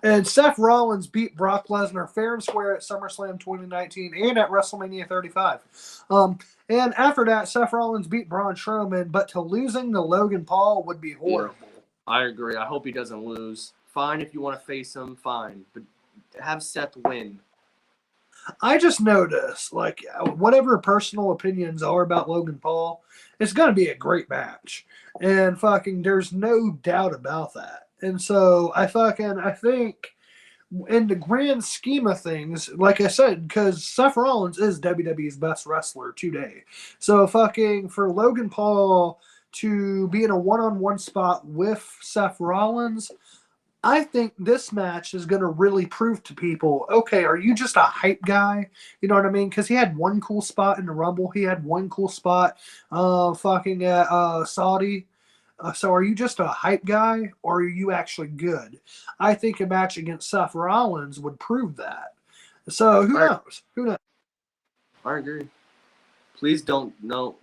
and Seth Rollins beat Brock Lesnar fair and square at SummerSlam 2019 and at WrestleMania 35. And after that, Seth Rollins beat Braun Strowman, but to losing to Logan Paul would be horrible. Yeah, I agree. I hope he doesn't lose. Fine if you want to face him, fine, but have Seth win. I just noticed, like, whatever personal opinions are about Logan Paul, it's going to be a great match. And fucking, there's no doubt about that. And so I think in the grand scheme of things, like I said, because Seth Rollins is WWE's best wrestler today. So fucking for Logan Paul to be in a one-on-one spot with Seth Rollins, I think this match is going to really prove to people, okay, are you just a hype guy? You know what I mean? Because he had one cool spot in the Rumble. He had one cool spot fucking at Saudi. So are you just a hype guy or are you actually good? I think a match against Seth Rollins would prove that. So who knows? Who knows? I agree. Please don't know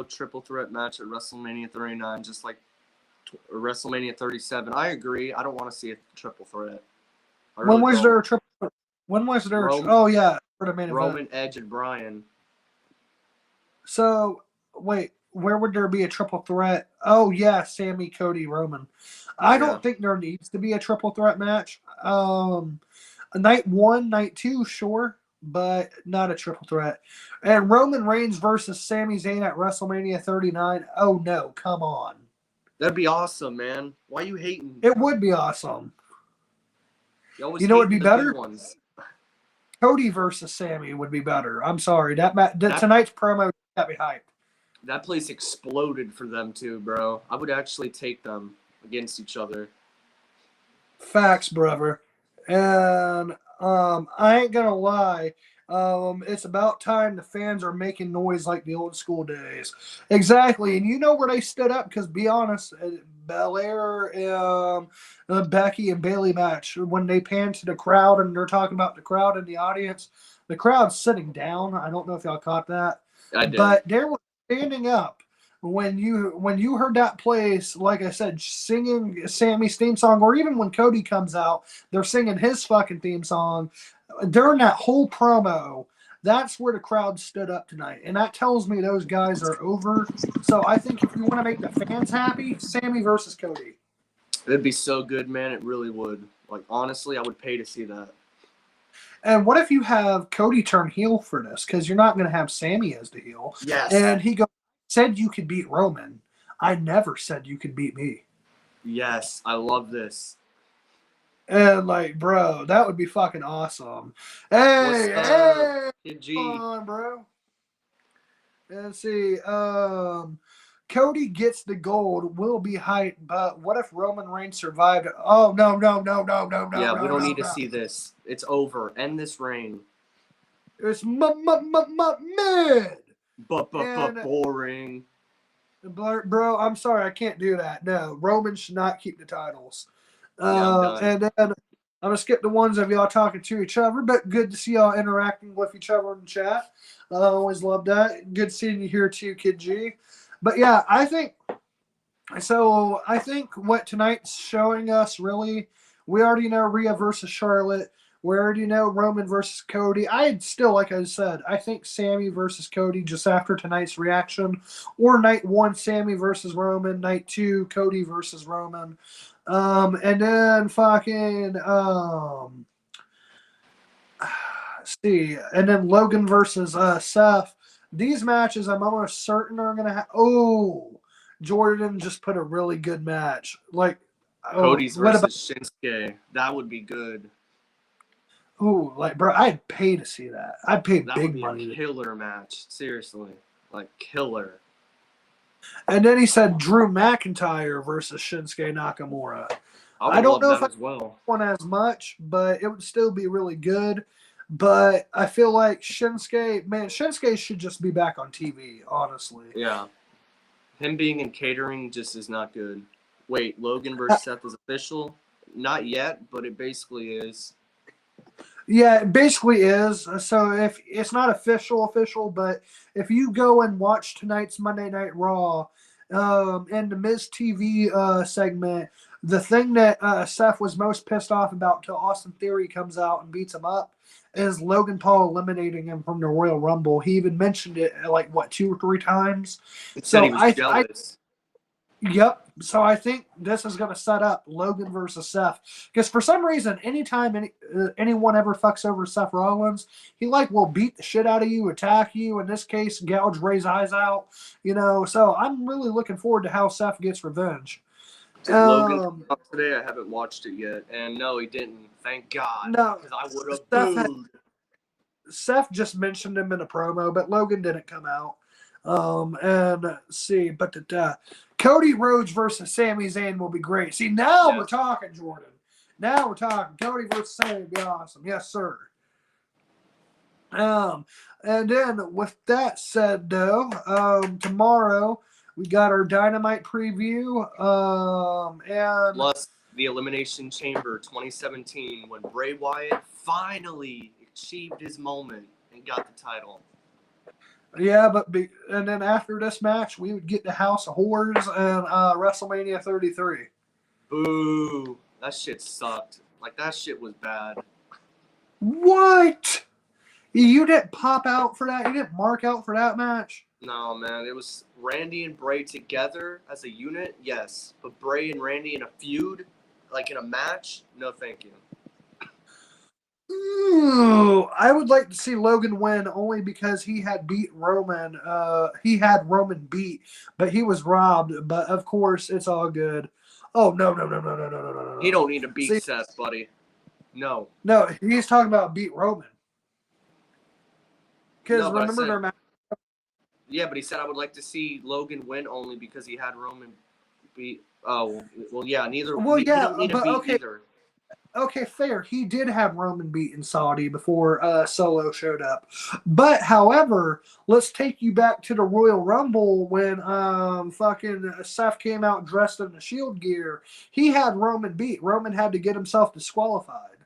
triple threat match at WrestleMania 39, just like WrestleMania 37. I agree. I don't want to see a triple threat. When was there a triple? When was there? Oh yeah, for the main event. Roman, Edge, and Bryan. So wait, where would there be a triple threat? Oh yeah, Sammy, Cody, Roman. I don't think there needs to be a triple threat match. Night 1, night 2, sure, but not a triple threat. And Roman Reigns versus Sami Zayn at WrestleMania 39. Oh no, come on. That'd be awesome, man. Why are you hating? It would be awesome. You know what'd be better? Cody versus Sammy would be better. I'm sorry. Tonight's promo got me hyped. That place exploded for them too, bro. I would actually take them against each other. Facts, brother. And I ain't gonna lie. It's about time the fans are making noise like the old school days. Exactly. And you know where they stood up? Because be honest, Belair, Becky, and Bayley match, when they pan to the crowd and they're talking about the crowd in the audience, the crowd's sitting down. I don't know if y'all caught that. I did. But they were standing up when you heard that place, like I said, singing Sammy's theme song, or even when Cody comes out, they're singing his fucking theme song. During that whole promo, that's where the crowd stood up tonight. And that tells me those guys are over. So I think if you want to make the fans happy, Sammy versus Cody. It'd be so good, man. It really would. Like, honestly, I would pay to see that. And what if you have Cody turn heel for this? Because you're not going to have Sammy as the heel. Yes. And he said you could beat Roman. I never said you could beat me. Yes, I love this. And like, bro, that would be fucking awesome. Hey, G? Come on, bro. And see, Cody gets the gold. Will be hyped, but what if Roman Reigns survived? Oh no. Yeah, we don't need to see this. It's over. End this reign. It's mid. But boring. Bro, I'm sorry, I can't do that. No, Roman should not keep the titles. And then I'm gonna skip the ones of y'all talking to each other, but good to see y'all interacting with each other in the chat. I always love that. Good seeing you here too, Kid G. But yeah, I think what tonight's showing us, really, we already know Rhea versus Charlotte. We already know Roman versus Cody. I'd still, like I said, I think Sammy versus Cody just after tonight's reaction. Or night 1, Sammy versus Roman. Night 2, Cody versus Roman. And then fucking see, and then Logan versus Seth. These matches, I'm almost certain are gonna have. Oh, Jordan just put a really good match. Like, oh, Cody's what about? versus Shinsuke. That would be good. Oh, like, bro, I'd pay to see that. I'd pay That would big be a money. killer match. Seriously. Like, killer. And then he said Drew McIntyre versus Shinsuke Nakamura. I I would don't love know if that I as well. want as much, but it would still be really good. But I feel like Shinsuke should just be back on TV, honestly. Yeah. Him being in catering just is not good. Wait, Logan versus Seth is official? Not yet, but it basically is. Yeah, it basically is. So if it's not official, but if you go and watch tonight's Monday Night Raw, in the Miz TV segment, the thing that Seth was most pissed off about till Austin Theory comes out and beats him up is Logan Paul eliminating him from the Royal Rumble. He even mentioned it like what 2 or 3 times. It said he So was jealous. Yep. So I think this is going to set up Logan versus Seth because for some reason, anytime anyone ever fucks over Seth Rollins, he like will beat the shit out of you, attack you. In this case, gouge Ray's eyes out. So I'm really looking forward to how Seth gets revenge. Did Logan come out today? I haven't watched it yet. And no, he didn't. Thank God. No, because I would have booed. Seth just mentioned him in a promo, but Logan didn't come out. And see, but Cody Rhodes versus Sami Zayn will be great. See, now we're talking, Jordan. Now we're talking. Cody versus Sami would be awesome. Yes, sir. And then with that said, though, tomorrow we got our Dynamite preview. And plus the Elimination Chamber 2017 when Bray Wyatt finally achieved his moment and got the title. Yeah, and then after this match, we would get the House of Horrors and WrestleMania 33. Boo! That shit sucked. Like that shit was bad. What? You didn't pop out for that? You didn't mark out for that match? No, man. It was Randy and Bray together as a unit, yes. But Bray and Randy in a feud, like in a match, no, thank you. Ooh, I would like to see Logan win only because he had beat Roman. He had Roman beat, but he was robbed. But of course, it's all good. Oh no! He don't need to beat Seth, buddy. No. No, he's talking about beat Roman. Because remember their match. Yeah, but he said I would like to see Logan win only because he had Roman beat. Oh well, yeah. Neither. Well, yeah, he don't need to beat okay. either. Okay, fair. He did have Roman beat in Saudi before Solo showed up. But, however, let's take you back to the Royal Rumble when fucking Seth came out dressed in the Shield gear. He had Roman beat. Roman had to get himself disqualified.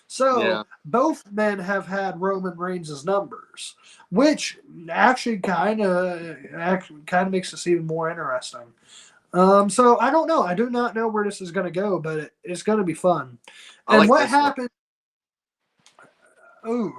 So, both men have had Roman Reigns' numbers, which actually kind of makes this even more interesting. So I don't know. I do not know where this is going to go, but it's going to be fun. And like what happened? Oh,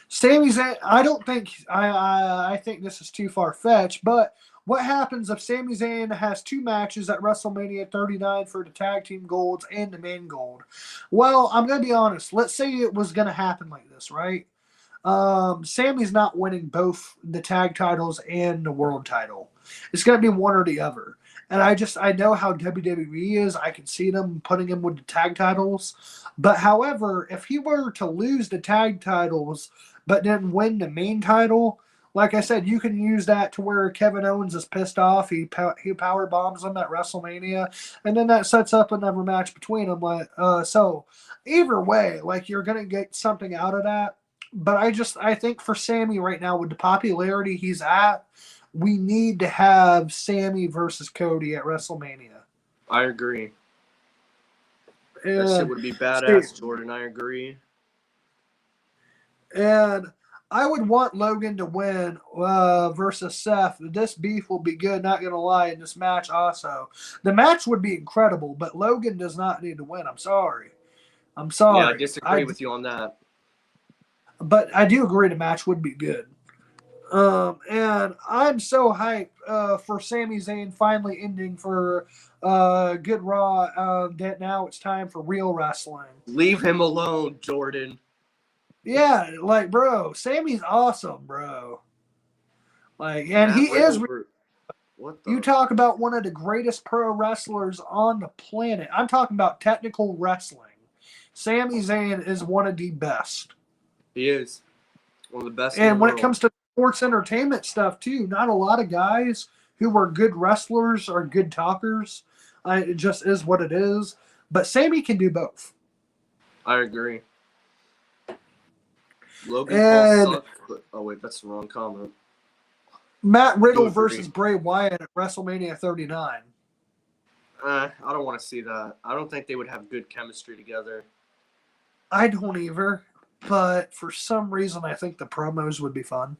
Sami Zayn. I don't think I think this is too far fetched. But what happens if Sami Zayn has 2 matches at WrestleMania 39 for the tag team golds and the main gold? Well, I'm going to be honest. Let's say it was going to happen like this, right? Sammy's not winning both the tag titles and the world title. It's going to be one or the other. And I know how WWE is. I can see them putting him with the tag titles. But however, if he were to lose the tag titles but then win the main title, like I said, you can use that to where Kevin Owens is pissed off. He power bombs him at WrestleMania, and then that sets up another match between them. So either way, like you're gonna get something out of that. But I think for Sami right now, with the popularity he's at, we need to have Sami versus Cody at WrestleMania. I agree. That shit would be badass, Jordan. I agree. And I would want Logan to win versus Seth. This beef will be good, not going to lie, in this match also. The match would be incredible, but Logan does not need to win. I'm sorry. Yeah, I disagree with you on that. But I do agree the match would be good. And And I'm so hyped for Sami Zayn finally ending for Good Raw that now it's time for real wrestling. Leave him alone, Jordan. Yeah, like, bro, Sammy's awesome, bro. Like, and Matt he is. Riddle. What You the? talk about one of the greatest pro wrestlers on the planet. I'm talking about technical wrestling. Sami Zayn is one of the best. He is one of the best in the And when it world. comes to sports entertainment stuff, too, not a lot of guys who are good wrestlers or good talkers. It just is what it is. But Sami can do both. I agree. Logan Paul And sucked. But, oh, wait, that's the wrong comment. Matt I do Riddle agree. versus Bray Wyatt at WrestleMania 39. I don't want to see that. I don't think they would have good chemistry together. I don't either. But for some reason, I think the promos would be fun.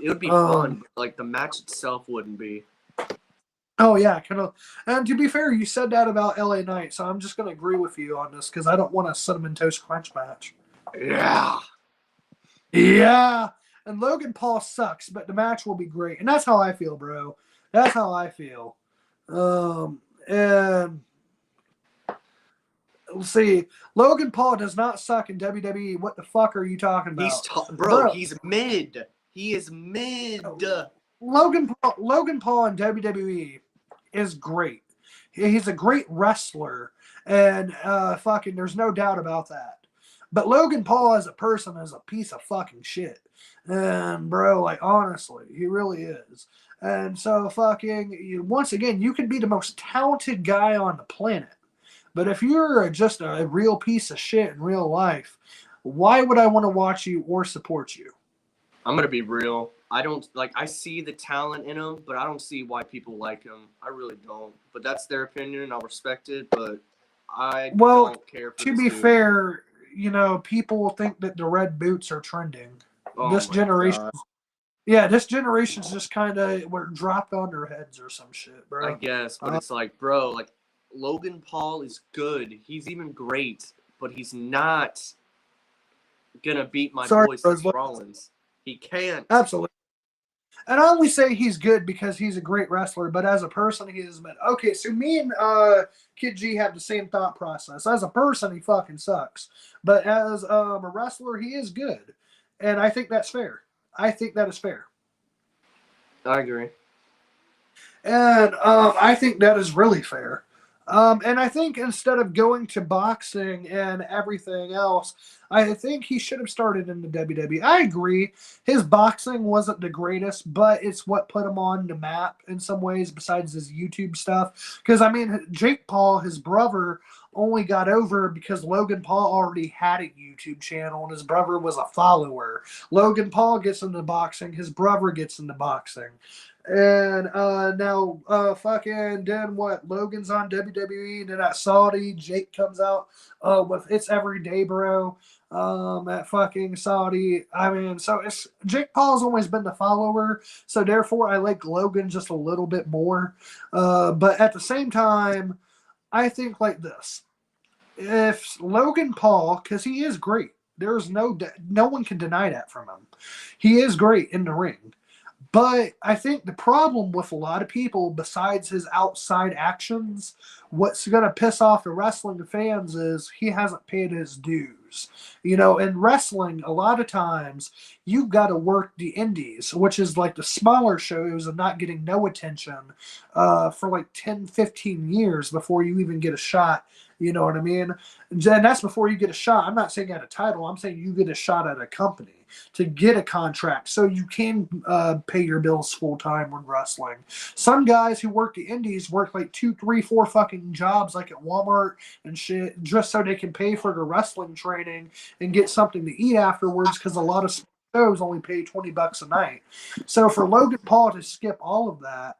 It would be fun, but like the match itself wouldn't be. Oh yeah, kind of. And to be fair, you said that about LA Knight, so I'm just going to agree with you on this because I don't want a cinnamon toast crunch match. Yeah. Yeah, and Logan Paul sucks, but the match will be great, and that's how I feel, bro. That's how I feel. And let's see, Logan Paul does not suck in WWE. What the fuck are you talking about? Bro, he's mid. He is mid. Logan Paul in WWE is great. He's a great wrestler, and fucking, there's no doubt about that. But Logan Paul as a person is a piece of fucking shit, and bro, like honestly, he really is. And so fucking, once again, you could be the most talented guy on the planet, but if you're just a real piece of shit in real life, why would I want to watch you or support you? I'm gonna be real. I don't like. I see the talent in him, but I don't see why people like him. I really don't. But that's their opinion, and I'll respect it. But I don't care. For to be fair, you know, people think that the red boots are trending. This generation, yeah, this generation's just kind of were dropped on their heads or some shit, bro. I guess, but it's like, bro, like Logan Paul is good. He's even great, but he's not gonna beat my boy Seth Rollins. He can't. Absolutely. And I only say he's good because he's a great wrestler, but as a person, he is bad. Okay, so me and Kid G have the same thought process. As a person, he fucking sucks. But as a wrestler, he is good. And I think that's fair. I think that is fair. I agree. And I think that is really fair. And I think instead of going to boxing and everything else, I think he should have started in the WWE. I agree. His boxing wasn't the greatest, but it's what put him on the map in some ways besides his YouTube stuff. Because, I mean, Jake Paul, his brother, only got over because Logan Paul already had a YouTube channel and his brother was a follower. Logan Paul gets into boxing. His brother gets into boxing. And now fucking then what? Logan's on WWE, then at Saudi, Jake comes out with It's Everyday Bro at fucking Saudi. I mean, so it's Jake Paul's always been the follower, so therefore I like Logan just a little bit more. But at the same time, I think like this. If Logan Paul, because he is great, there's no one can deny that from him. He is great in the ring. But I think the problem with a lot of people, besides his outside actions, what's going to piss off the wrestling fans is he hasn't paid his dues. You know, in wrestling, a lot of times you've got to work the indies, which is like the smaller shows and not getting no attention for like 10, 15 years before you even get a shot. You know what I mean? And that's before you get a shot. I'm not saying at a title. I'm saying you get a shot at a company to get a contract so you can pay your bills full time when wrestling. Some guys who work the indies work like 2, 3, 4 fucking jobs like at Walmart and shit just so they can pay for the wrestling training and get something to eat afterwards because a lot of shows only pay $20 a night. So for Logan Paul to skip all of that,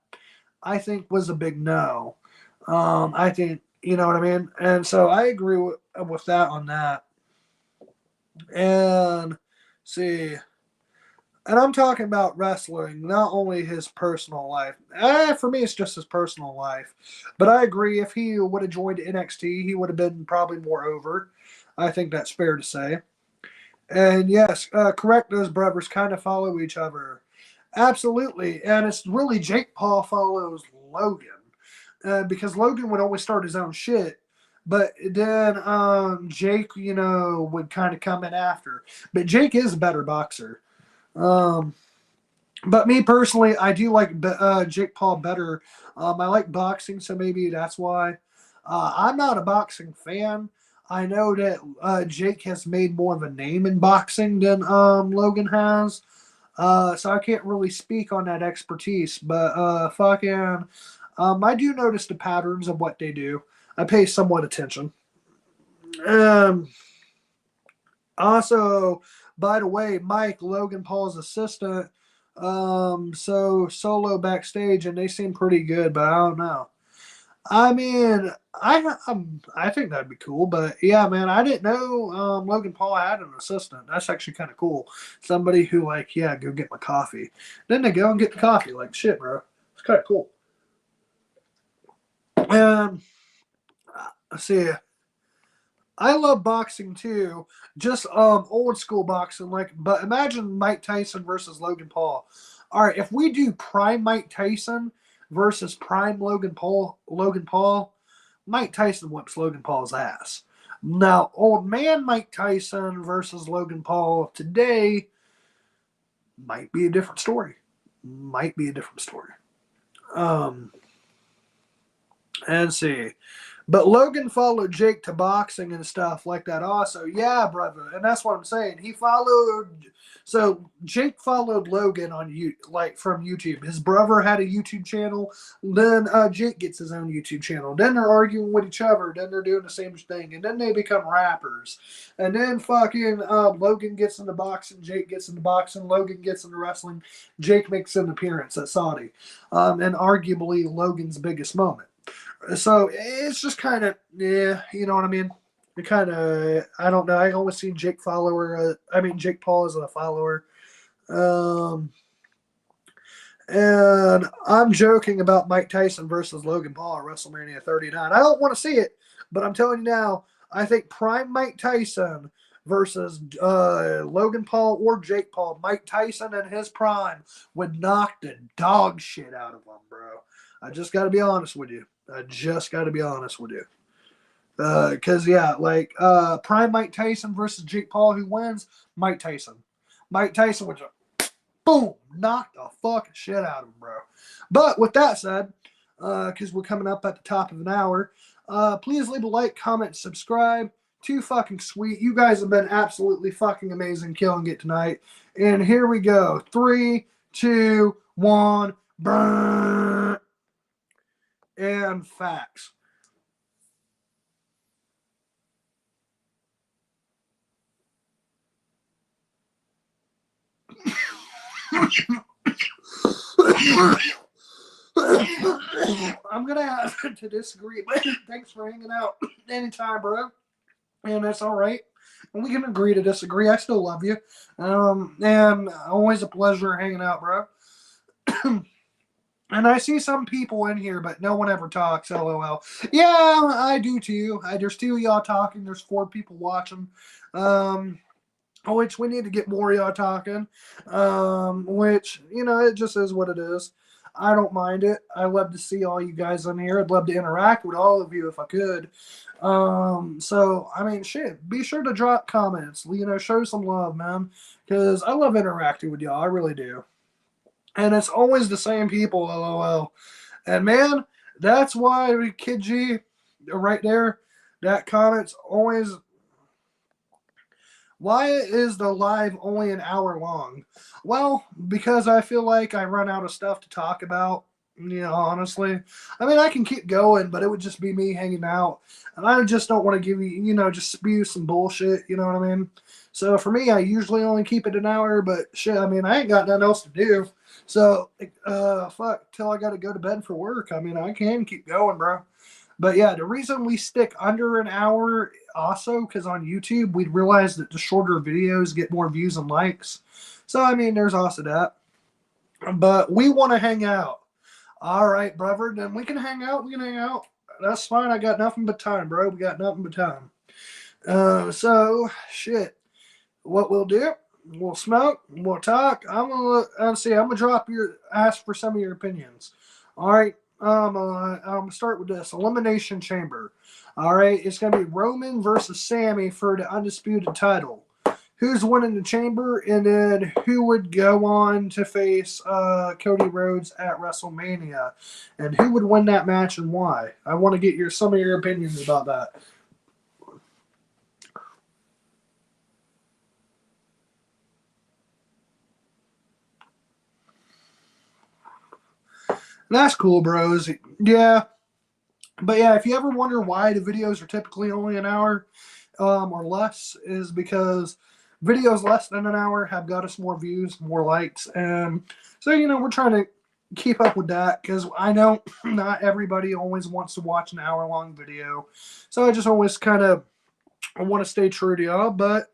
I think was a big no. I think, you know what I mean? And so I agree with that on that. And see, and I'm talking about wrestling, not only his personal life. For me, it's just his personal life. But I agree, if he would have joined NXT, he would have been probably more over. I think that's fair to say. And yes, correct, those brothers kind of follow each other. Absolutely, and it's really Jake Paul follows Logan, because Logan would always start his own shit, but then Jake, would kind of come in after. But Jake is a better boxer. Um, but me personally, I do like Jake Paul better. I like boxing, so maybe that's why. I'm not a boxing fan. I know that Jake has made more of a name in boxing than Logan has. So I can't really speak on that expertise, but I do notice the patterns of what they do. I pay somewhat attention. Um, Also, by the way, Mike, Logan Paul's assistant, so solo backstage, and they seem pretty good, but I don't know. I mean, I think that'd be cool, but yeah, man, I didn't know Logan Paul had an assistant. That's actually kind of cool. Somebody who like, yeah, go get my coffee. Then they go and get the coffee. Like shit, bro. It's kind of cool. And see, I love boxing too. Just old school boxing. Like, but imagine Mike Tyson versus Logan Paul. All right, if we do prime Mike Tyson versus prime Logan Paul, Mike Tyson whips Logan Paul's ass. Now, old man Mike Tyson versus Logan Paul today might be a different story. Might be a different story. Um, and see. But Logan followed Jake to boxing and stuff like that also. Yeah, brother. And that's what I'm saying. So Jake followed Logan on from YouTube. His brother had a YouTube channel. Then Jake gets his own YouTube channel. Then they're arguing with each other. Then they're doing the same thing. And then they become rappers. And then fucking Logan gets into boxing. Jake gets into boxing. Logan gets into wrestling. Jake makes an appearance at Saudi. And arguably Logan's biggest moment. So it's just kind of, yeah, you know what I mean? It kind of, I don't know. I always see Jake Jake Paul as a follower. Um, and I'm joking about Mike Tyson versus Logan Paul at WrestleMania 39. I don't want to see it, but I'm telling you now, I think prime Mike Tyson versus Logan Paul or Jake Paul, Mike Tyson in his prime would knock the dog shit out of him, bro. I just got to be honest with you. Because, prime Mike Tyson versus Jake Paul, who wins? Mike Tyson. Mike Tyson would just, boom, knock the fucking shit out of him, bro. But with that said, because we're coming up at the top of an hour, please leave a like, comment, subscribe. Too fucking sweet. You guys have been absolutely fucking amazing killing it tonight. And here we go. 3, 2, 1, burn. And facts. I'm gonna have to disagree, but thanks for hanging out anytime, bro. And that's all right. And we can agree to disagree. I still love you. And always a pleasure hanging out, bro. And I see some people in here, but no one ever talks. LOL. Yeah, I do too. There's 2 of y'all talking. There's 4 people watching. Which we need to get more of y'all talking. Which, it just is what it is. I don't mind it. I love to see all you guys on here. I'd love to interact with all of you if I could. So, I mean, shit, be sure to drop comments. Show some love, man. Because I love interacting with y'all. I really do. And it's always the same people, LOL. And man, that's why Kid G, right there, that comment's always. Why is the live only an hour long? Well, because I feel like I run out of stuff to talk about. Honestly. I mean, I can keep going, but it would just be me hanging out. And I just don't want to give you, just spew some bullshit, you know what I mean? So for me, I usually only keep it an hour, but shit, I mean, I ain't got nothing else to do. So, fuck, till I got to go to bed for work. I mean, I can keep going, bro. But yeah, the reason we stick under an hour also because on YouTube, we realize that the shorter videos get more views and likes. So, I mean, there's also that. But we want to hang out. All right, brother, then we can hang out. That's fine. I got nothing but time, bro. We got nothing but time. So, shit. What we'll do, We'll smoke. We'll talk. I'm gonna ask for some of your opinions. All right. I'm gonna start with this elimination chamber. All right, it's gonna be Roman versus Sammy for the undisputed title. Who's winning the chamber, and then who would go on to face Cody Rhodes at WrestleMania, and who would win that match and why? I want to get some of your opinions about that. That's cool, bros. Yeah, but yeah, if you ever wonder why the videos are typically only an hour or less, is because videos less than an hour have got us more views, more likes, and so we're trying to keep up with that because I know not everybody always wants to watch an hour-long video, so I just always kind of want to stay true to y'all, but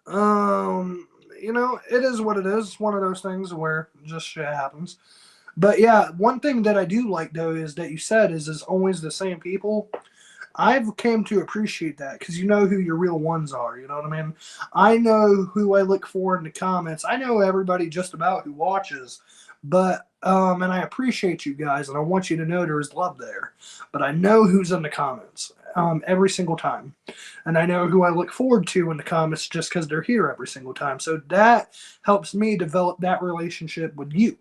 it is what it is. It's one of those things where just shit happens. But yeah, one thing that I do like though is that you said is always the same people. I've came to appreciate that because you know who your real ones are. You know what I mean? I know who I look for in the comments. I know everybody just about who watches, but and I appreciate you guys, and I want you to know there is love there. But I know who's in the comments every single time, and I know who I look forward to in the comments just because they're here every single time. So that helps me develop that relationship with you,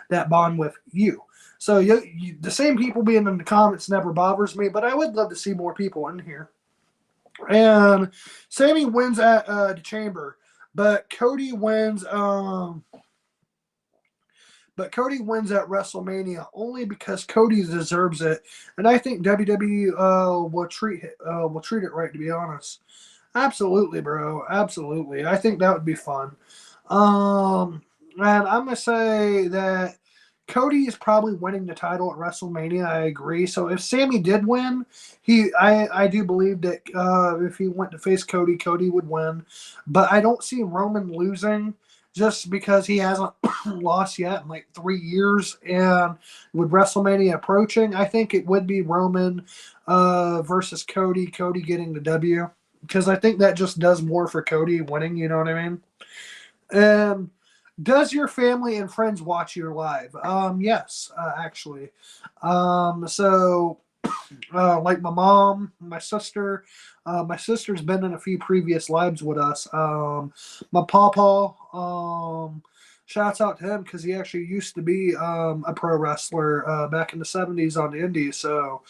that bond with you. So the same people being in the comments never bothers me, but I would love to see more people in here. And Sammy wins at the Chamber, but Cody wins. But Cody wins at WrestleMania only because Cody deserves it, and I think WWE will treat it right. To be honest, absolutely, bro, absolutely. I think that would be fun. And I'm gonna say that Cody is probably winning the title at WrestleMania. I agree. So if Sammy did win, I do believe that if he went to face Cody, Cody would win. But I don't see Roman losing just because he hasn't lost yet in like 3 years. And with WrestleMania approaching, I think it would be Roman versus Cody. Cody getting the W because I think that just does more for Cody winning. You know what I mean? And does your family and friends watch your live? Yes, actually. So like my mom, my sister. My sister's been in a few previous lives with us. My pawpaw, shouts out to him because he actually used to be a pro wrestler back in the 70s on the Indies. So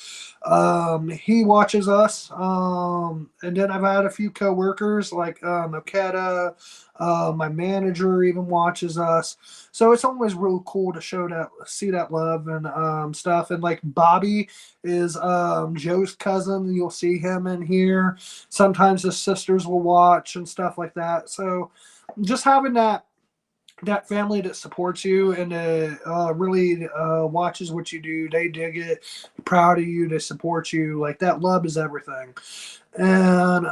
he watches us. And then I've had a few coworkers like Okada. My manager even watches us. So it's always real cool to see that love and stuff. And like Bobby is Joe's cousin. You'll see him in here. Sometimes his sisters will watch and stuff like that. So just having that family that supports you and really watches what you do, they dig it, proud of you, they support you. Like that love is everything. And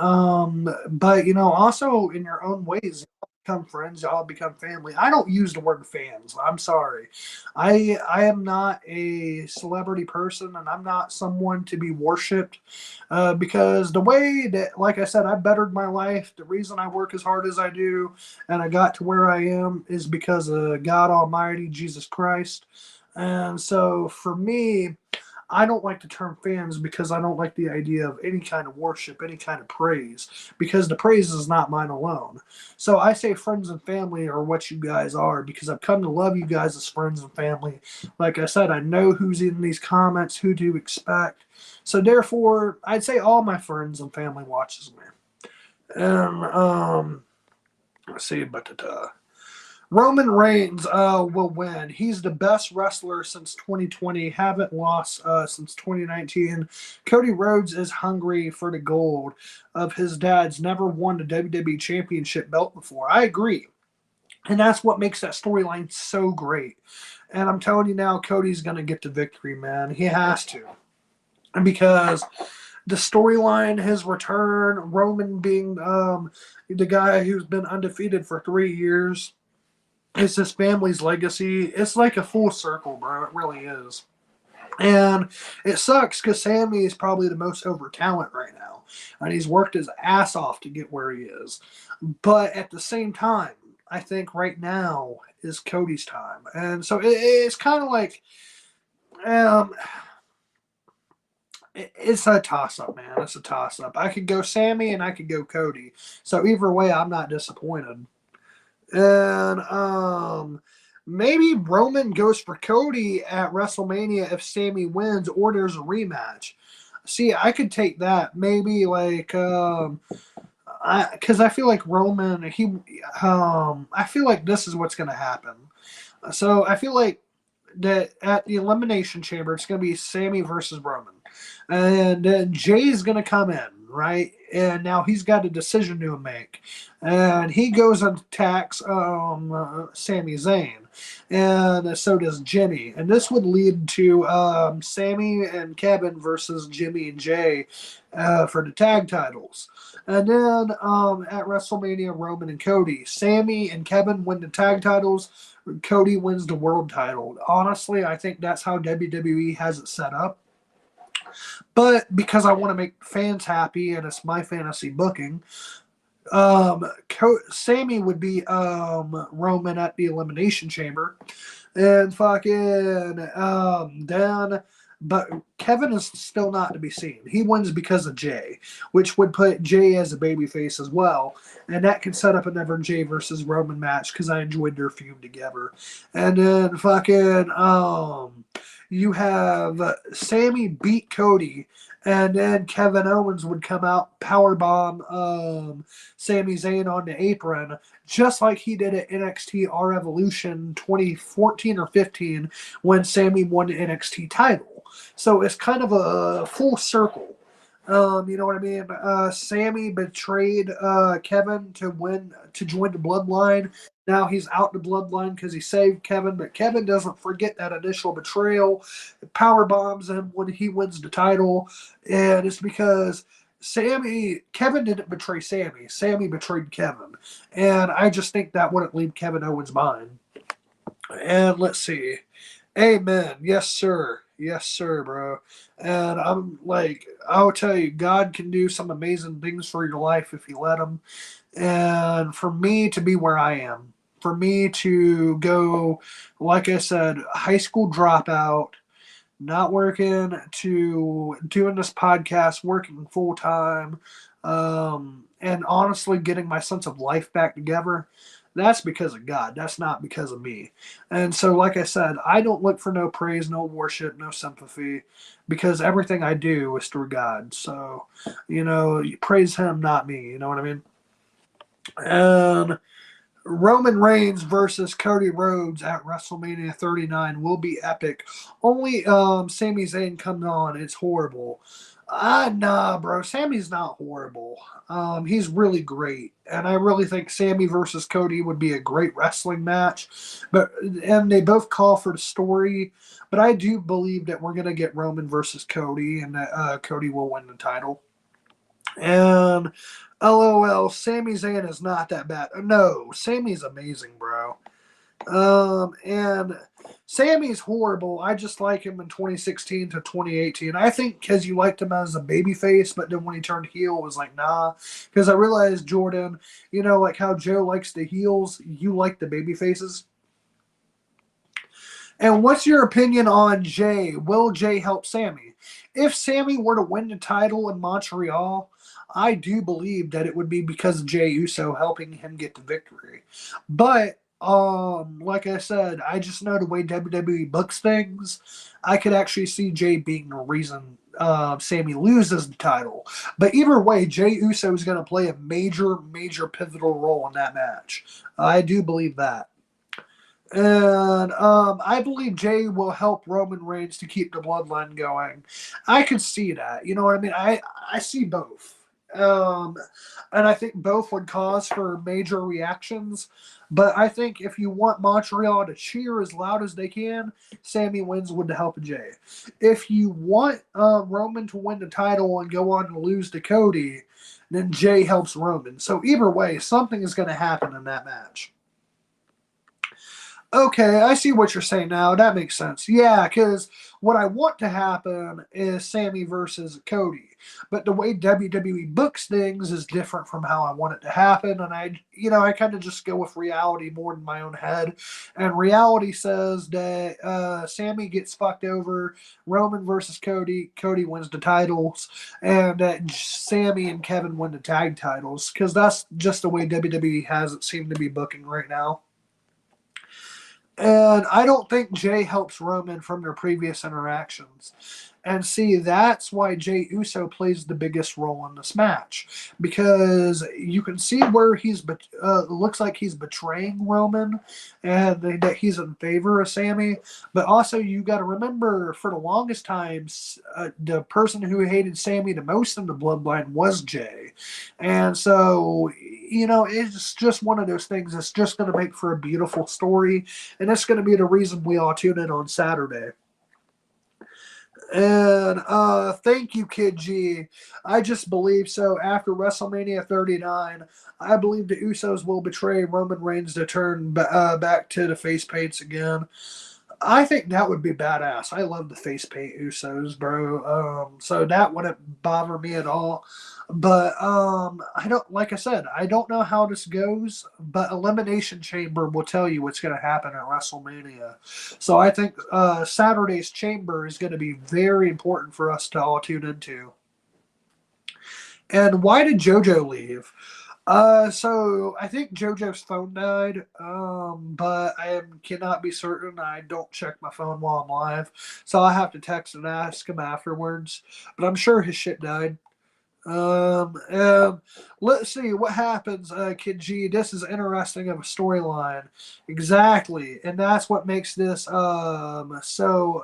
but also in your own ways, become friends, y'all become family. I don't use the word fans. I'm sorry. I am not a celebrity person, and I'm not someone to be worshipped. Because the way that, like I said, I bettered my life. The reason I work as hard as I do, and I got to where I am, is because of God Almighty, Jesus Christ. And so for me, I don't like the term fans because I don't like the idea of any kind of worship, any kind of praise, because the praise is not mine alone. So I say friends and family are what you guys are because I've come to love you guys as friends and family. Like I said, I know who's in these comments, who to expect. So therefore, I'd say all my friends and family watches me. And let's see, but Roman Reigns will win. He's the best wrestler since 2020. Haven't lost since 2019. Cody Rhodes is hungry for the gold of his dad's never won the WWE Championship belt before. I agree. And that's what makes that storyline so great. And I'm telling you now, Cody's going to get the victory, man. He has to. And because the storyline, his return, Roman being the guy who's been undefeated for 3 years, it's his family's legacy. It's like a full circle, bro. It really is. And it sucks because Sammy is probably the most over talent right now. And he's worked his ass off to get where he is. But at the same time, I think right now is Cody's time, and so it's kind of like um, it's a toss up, man. It's a toss up. I could go Sammy and I could go Cody. So either way, I'm not disappointed. And maybe Roman goes for Cody at WrestleMania if Sammy wins or there's a rematch. See, I could take that. Maybe like because I feel like Roman I feel like this is what's going to happen. So I feel like that at the Elimination Chamber it's going to be Sammy versus Roman, and then Jay's going to come in, right? And now he's got a decision to make, and he goes and attacks Sami Zayn, and so does Jimmy, and this would lead to Sammy and Kevin versus Jimmy and Jay for the tag titles. And then at WrestleMania, Roman and Cody. Sammy and Kevin win the tag titles. Cody wins the world title. Honestly, I think that's how WWE has it set up. But because I want to make fans happy and it's my fantasy booking, Sammy would be Roman at the Elimination Chamber, and fucking then. But Kevin is still not to be seen. He wins because of Jay, which would put Jay as a babyface as well, and that could set up another Jay versus Roman match because I enjoyed their feud together. And then fucking you have Sammy beat Cody, and then Kevin Owens would come out, powerbomb Sami Zayn on the apron, just like he did at NXT R Evolution 2014 or 15 when Sammy won the NXT title. So it's kind of a full circle. You know what I mean? Sammy betrayed Kevin to join the Bloodline. Now he's out the Bloodline because he saved Kevin, but Kevin doesn't forget that initial betrayal. Power bombs him when he wins the title, and it's because Kevin didn't betray Sammy. Sammy betrayed Kevin, and I just think that wouldn't leave Kevin Owens' mind. And let's see. Amen. Yes, sir. Yes, sir, bro. And I'm like, I'll tell you, God can do some amazing things for your life if you let him. And for me to be where I am, for me to go, like I said, high school dropout, not working, to doing this podcast, working full time, and honestly getting my sense of life back together. That's because of God. That's not because of me. And so, like I said, I don't look for no praise, no worship, no sympathy, because everything I do is through God. So, you praise Him, not me. You know what I mean? And Roman Reigns versus Cody Rhodes at WrestleMania 39 will be epic. Only Sami Zayn comes on. It's horrible. Nah, bro. Sammy's not horrible. He's really great. And I really think Sammy versus Cody would be a great wrestling match. And they both call for the story. But I do believe that we're going to get Roman versus Cody, and that Cody will win the title. And LOL, Sami Zayn is not that bad. No, Sammy's amazing, bro. And Sammy's horrible. I just like him in 2016 to 2018. I think because you liked him as a babyface, but then when he turned heel, it was like, nah. Because I realized, Jordan, like how Joe likes the heels, you like the babyfaces. And what's your opinion on Jay? Will Jay help Sammy? If Sammy were to win the title in Montreal, I do believe that it would be because of Jay Uso helping him get the victory. But like I said, I just know the way WWE books things. I could actually see Jay being the reason Sammy loses the title. But either way, Jay Uso is going to play a major, major pivotal role in that match. I do believe that. And I believe Jay will help Roman Reigns to keep the bloodline going. I could see that. You know what I mean? I see both. And I think both would cause for major reactions. But I think if you want Montreal to cheer as loud as they can, Sammy wins with the help of Jay. If you want Roman to win the title and go on to lose to Cody, then Jay helps Roman. So either way, something is going to happen in that match. Okay, I see what you're saying now. That makes sense. Yeah, because what I want to happen is Sammy versus Cody. But the way WWE books things is different from how I want it to happen. And I kind of just go with reality more than my own head. And reality says that Sammy gets fucked over, Roman versus Cody, Cody wins the titles, and that Sammy and Kevin win the tag titles. Because that's just the way WWE has it seem to be booking right now. And I don't think Jay helps Roman from their previous interactions. And see, that's why Jay Uso plays the biggest role in this match. Because you can see where looks like he's betraying Roman and that he's in favor of Sammy. But also, you got to remember, for the longest time, the person who hated Sammy the most in the bloodline was Jay. And so, it's just one of those things that's just going to make for a beautiful story, and that's going to be the reason we all tune in on Saturday. And thank you, Kid G. I just believe so. After WrestleMania 39, I believe the Usos will betray Roman Reigns to turn back to the face paints again. I think that would be badass. I love the face paint Usos, bro. So that wouldn't bother me at all. But I don't, like I said, I don't know how this goes, but Elimination Chamber will tell you what's going to happen at WrestleMania. So I think Saturday's Chamber is going to be very important for us to all tune into. And why did JoJo leave? So I think JoJo's phone died, but cannot be certain. I don't check my phone while I'm live, so I have to text and ask him afterwards. But I'm sure his shit died. And let's see what happens, Kid G. This is interesting of a storyline, exactly, and that's what makes this so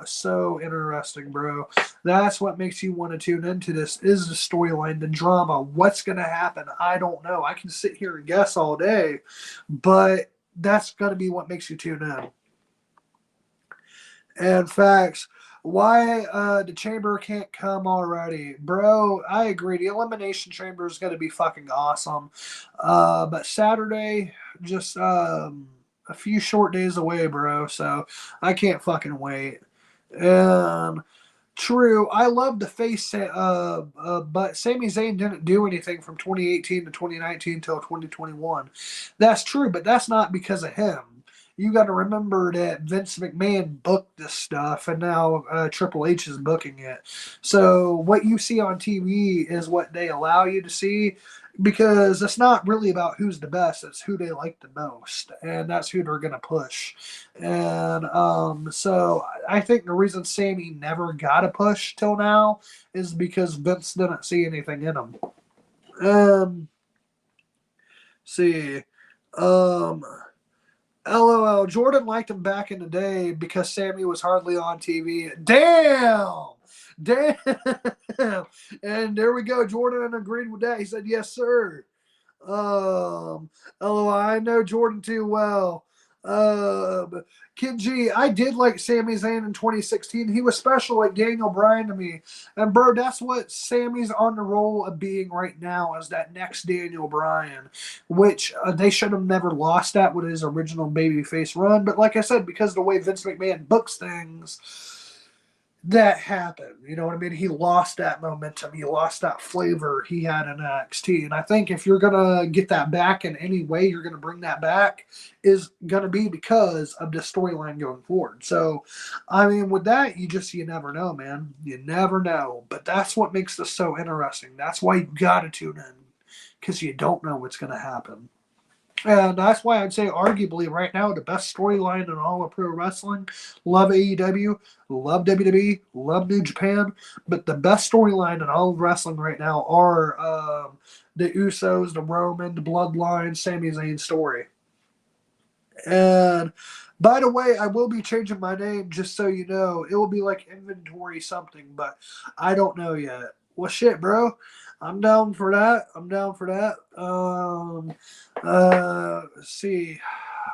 interesting, bro. That's what makes you want to tune into this is the storyline, the drama. What's gonna happen? I don't know. I can sit here and guess all day, but that's gonna be what makes you tune in. And facts. Why the chamber can't come already, bro? I agree. The elimination chamber is going to be fucking awesome. But Saturday, just a few short days away, bro. So I can't fucking wait. And true, I love the face, but Sami Zayn didn't do anything from 2018 to 2019 until 2021. That's true, but that's not because of him. You got to remember that Vince McMahon booked this stuff, and now Triple H is booking it. So what you see on TV is what they allow you to see, because it's not really about who's the best; it's who they like the most, and that's who they're gonna push. And so I think the reason Sammy never got a push till now is because Vince didn't see anything in him. Um, see, um. LOL. Jordan liked him back in the day because Sammy was hardly on TV. Damn! Damn! And there we go. Jordan agreed with that. He said, yes, sir. LOL. I know Jordan too well. Kid G, I did like Sami Zayn in 2016. He was special like Daniel Bryan to me. And bro, that's what Sammy's on the roll of being right now, as that next Daniel Bryan, which they should have never lost that with his original babyface run. But like I said, because of the way Vince McMahon books things, that happened. You know what I mean? He lost that momentum. He lost that flavor he had in NXT. And I think if you're going to get that back in any way, you're going to bring that back, is going to be because of the storyline going forward. So, I mean, with that, you never know, man. You never know. But that's what makes this so interesting. That's why you got to tune in, because you don't know what's going to happen. And that's why I'd say, arguably, right now, the best storyline in all of pro wrestling. Love AEW, love WWE, love New Japan, but the best storyline in all of wrestling right now are the Usos, the Roman, the Bloodline, Sami Zayn story. And by the way, I will be changing my name, just so you know. It will be like Inventory something, but I don't know yet. Well, shit, bro. I'm down for that. I'm down for that. Let's see.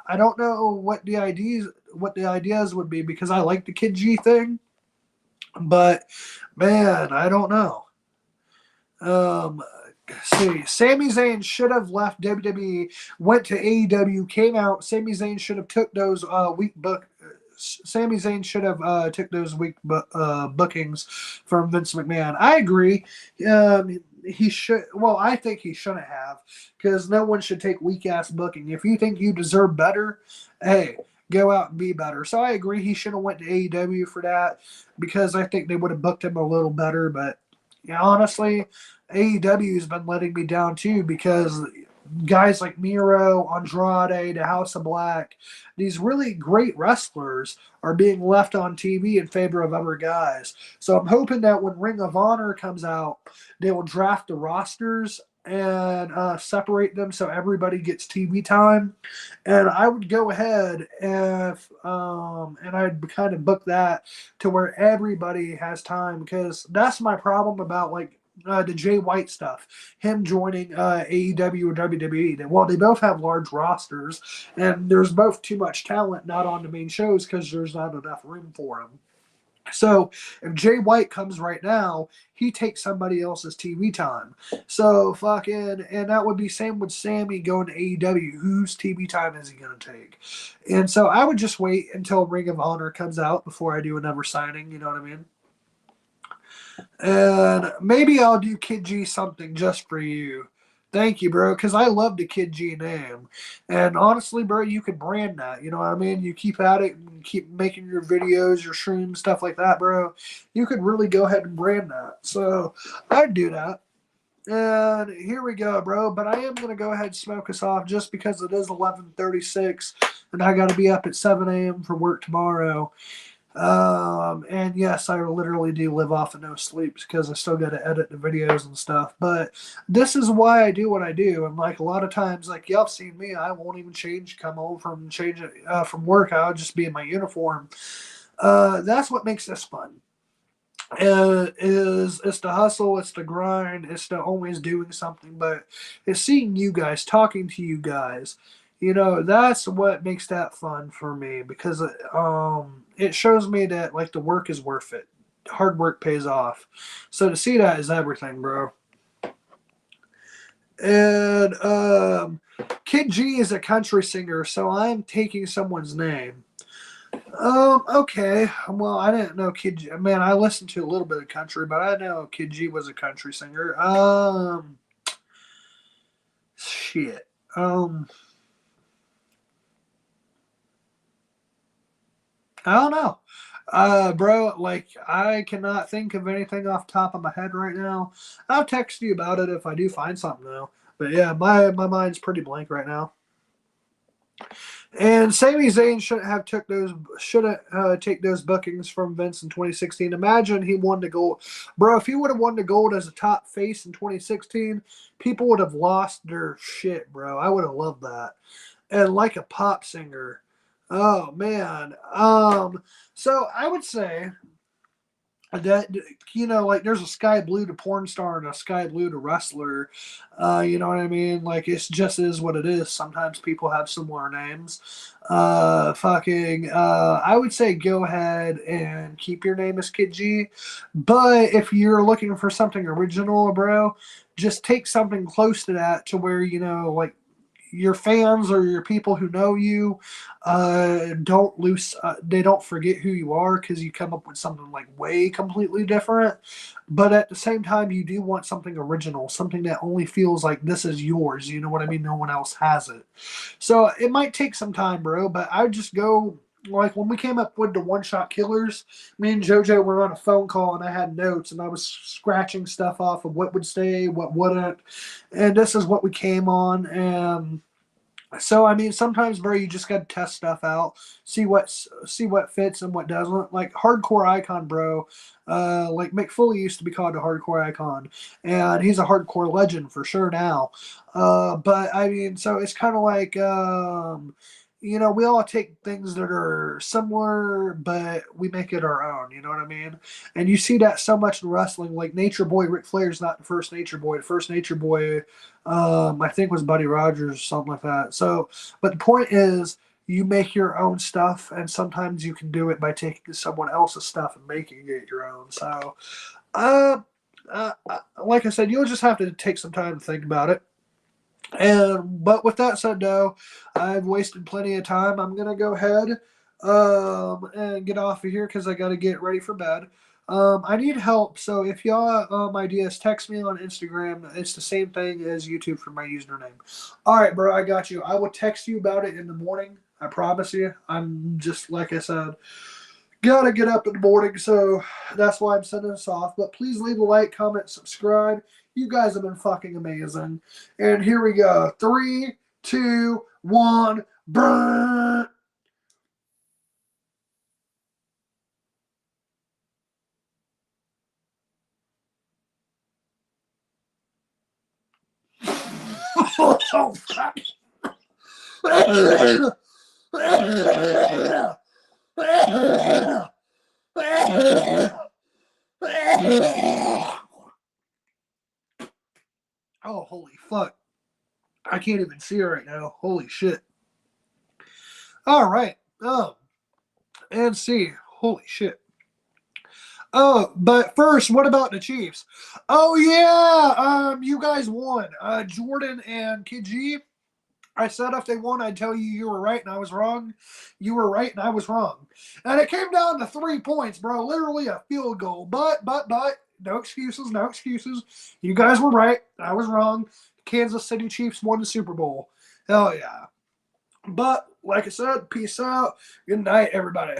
I don't know what the ideas would be, because I like the Kid G thing, but man, I don't know. See, Sami Zayn should have left WWE, went to AEW, came out. Sami Zayn should have took those week book. Sami Zayn should have took those bookings from Vince McMahon. I agree. He should. Well, I think he shouldn't have, because no one should take weak ass booking. If you think you deserve better, hey, go out and be better. So I agree. He should have went to AEW for that, because I think they would have booked him a little better. But yeah, honestly, AEW has been letting me down too, because guys like Miro, Andrade, the House of Black, these really great wrestlers are being left on TV in favor of other guys. So I'm hoping that when Ring of Honor comes out, they will draft the rosters and separate them so everybody gets TV time. And I would go ahead and I'd kind of book that to where everybody has time, because that's my problem about like the Jay White stuff, him joining AEW or WWE. Well, they both have large rosters, and there's both too much talent not on the main shows because there's not enough room for them. So if Jay White comes right now, he takes somebody else's TV time. So fucking, and that would be same with Sammy going to AEW. Whose TV time is he going to take? And so I would just wait until Ring of Honor comes out before I do another signing. You know what I mean? And maybe I'll do Kid G something just for you. Thank you, bro, because I love the Kid G name. And honestly, bro, you could brand that. You know what I mean? You keep at it and keep making your videos, your streams, stuff like that, bro. You could really go ahead and brand that. So I'd do that. And here we go, bro. But I am gonna go ahead and smoke us off just because it is 11:36, and I got to be up at 7 a.m. for work tomorrow. And yes, I literally do live off of no sleeps because I still got to edit the videos and stuff. But this is why I do what I do. And like a lot of times, like y'all have seen me, I won't even change, come home from from work. I'll just be in my uniform. That's what makes this fun. Is it's the hustle, it's the grind, it's the always doing something, but it's seeing you guys, talking to you guys. You know, that's what makes that fun for me, because it shows me that like the work is worth it. Hard work pays off. So to see that is everything, bro. And Kid G is a country singer, so I'm taking someone's name. Okay. Well, I didn't know Kid G. Man, I listened to a little bit of country, but I know Kid G was a country singer. Shit. I don't know. Bro, like I cannot think of anything off the top of my head right now. I'll text you about it if I do find something though. But yeah, my mind's pretty blank right now. And Sami Zayn shouldn't take those bookings from Vince in 2016. Imagine he won the gold, bro. If he would have won the gold as a top face in 2016, people would have lost their shit, bro. I would have loved that. And like a pop singer, oh man. So I would say that, you know, like there's a Sky Blue to porn star and a Sky Blue to wrestler. You know what I mean? Like it's just is what it is. Sometimes people have similar names. I would say go ahead and keep your name as Kid G. But if you're looking for something original, bro, just take something close to that, to where, you know, like your fans or your people who know you don't lose they don't forget who you are, because you come up with something like way completely different. But at the same time, you do want something original, something that only feels like this is yours. You know what I mean? No one else has it. So it might take some time, bro, but I would just go, like when we came up with the one shot killers, me and JoJo were on a phone call and I had notes and I was scratching stuff off of what would stay, what wouldn't. And this is what we came on. And so I mean, sometimes, bro, you just got to test stuff out, see what fits and what doesn't. Like hardcore icon, bro. Like Mick Foley used to be called a hardcore icon, and he's a hardcore legend for sure now. But I mean, so it's kind of like you know, we all take things that are similar, but we make it our own. You know what I mean? And you see that so much in wrestling. Like Nature Boy Ric Flair is not the first Nature Boy. The first Nature Boy, I think, was Buddy Rogers or something like that. So, but the point is, you make your own stuff, and sometimes you can do it by taking someone else's stuff and making it your own. So, uh, like I said, you'll just have to take some time to think about it. But with that said, no, I've wasted plenty of time. I'm gonna go ahead and get off of here because I got to get ready for bed. I need help, so if y'all ideas, text me on Instagram. It's the same thing as YouTube for my username. All right, bro, I got you. I will text you about it in the morning. I promise you. I'm just like I said, gotta get up in the morning, so that's why I'm sending this off. But please leave a like, comment, subscribe. You guys have been fucking amazing. And here we go. 3, 2, 1, burn. Oh, fuck. Oh, holy fuck. I can't even see her right now. Holy shit. All right. And see. Holy shit. Oh, but first, what about the Chiefs? Oh yeah, you guys won. Jordan and Kid G. I said if they won, I'd tell you you were right and I was wrong. You were right and I was wrong. And it came down to 3 points, bro. Literally a field goal. But, no excuses, no excuses. You guys were right. I was wrong. Kansas City Chiefs won the Super Bowl. Hell yeah. But, like I said, peace out. Good night, everybody.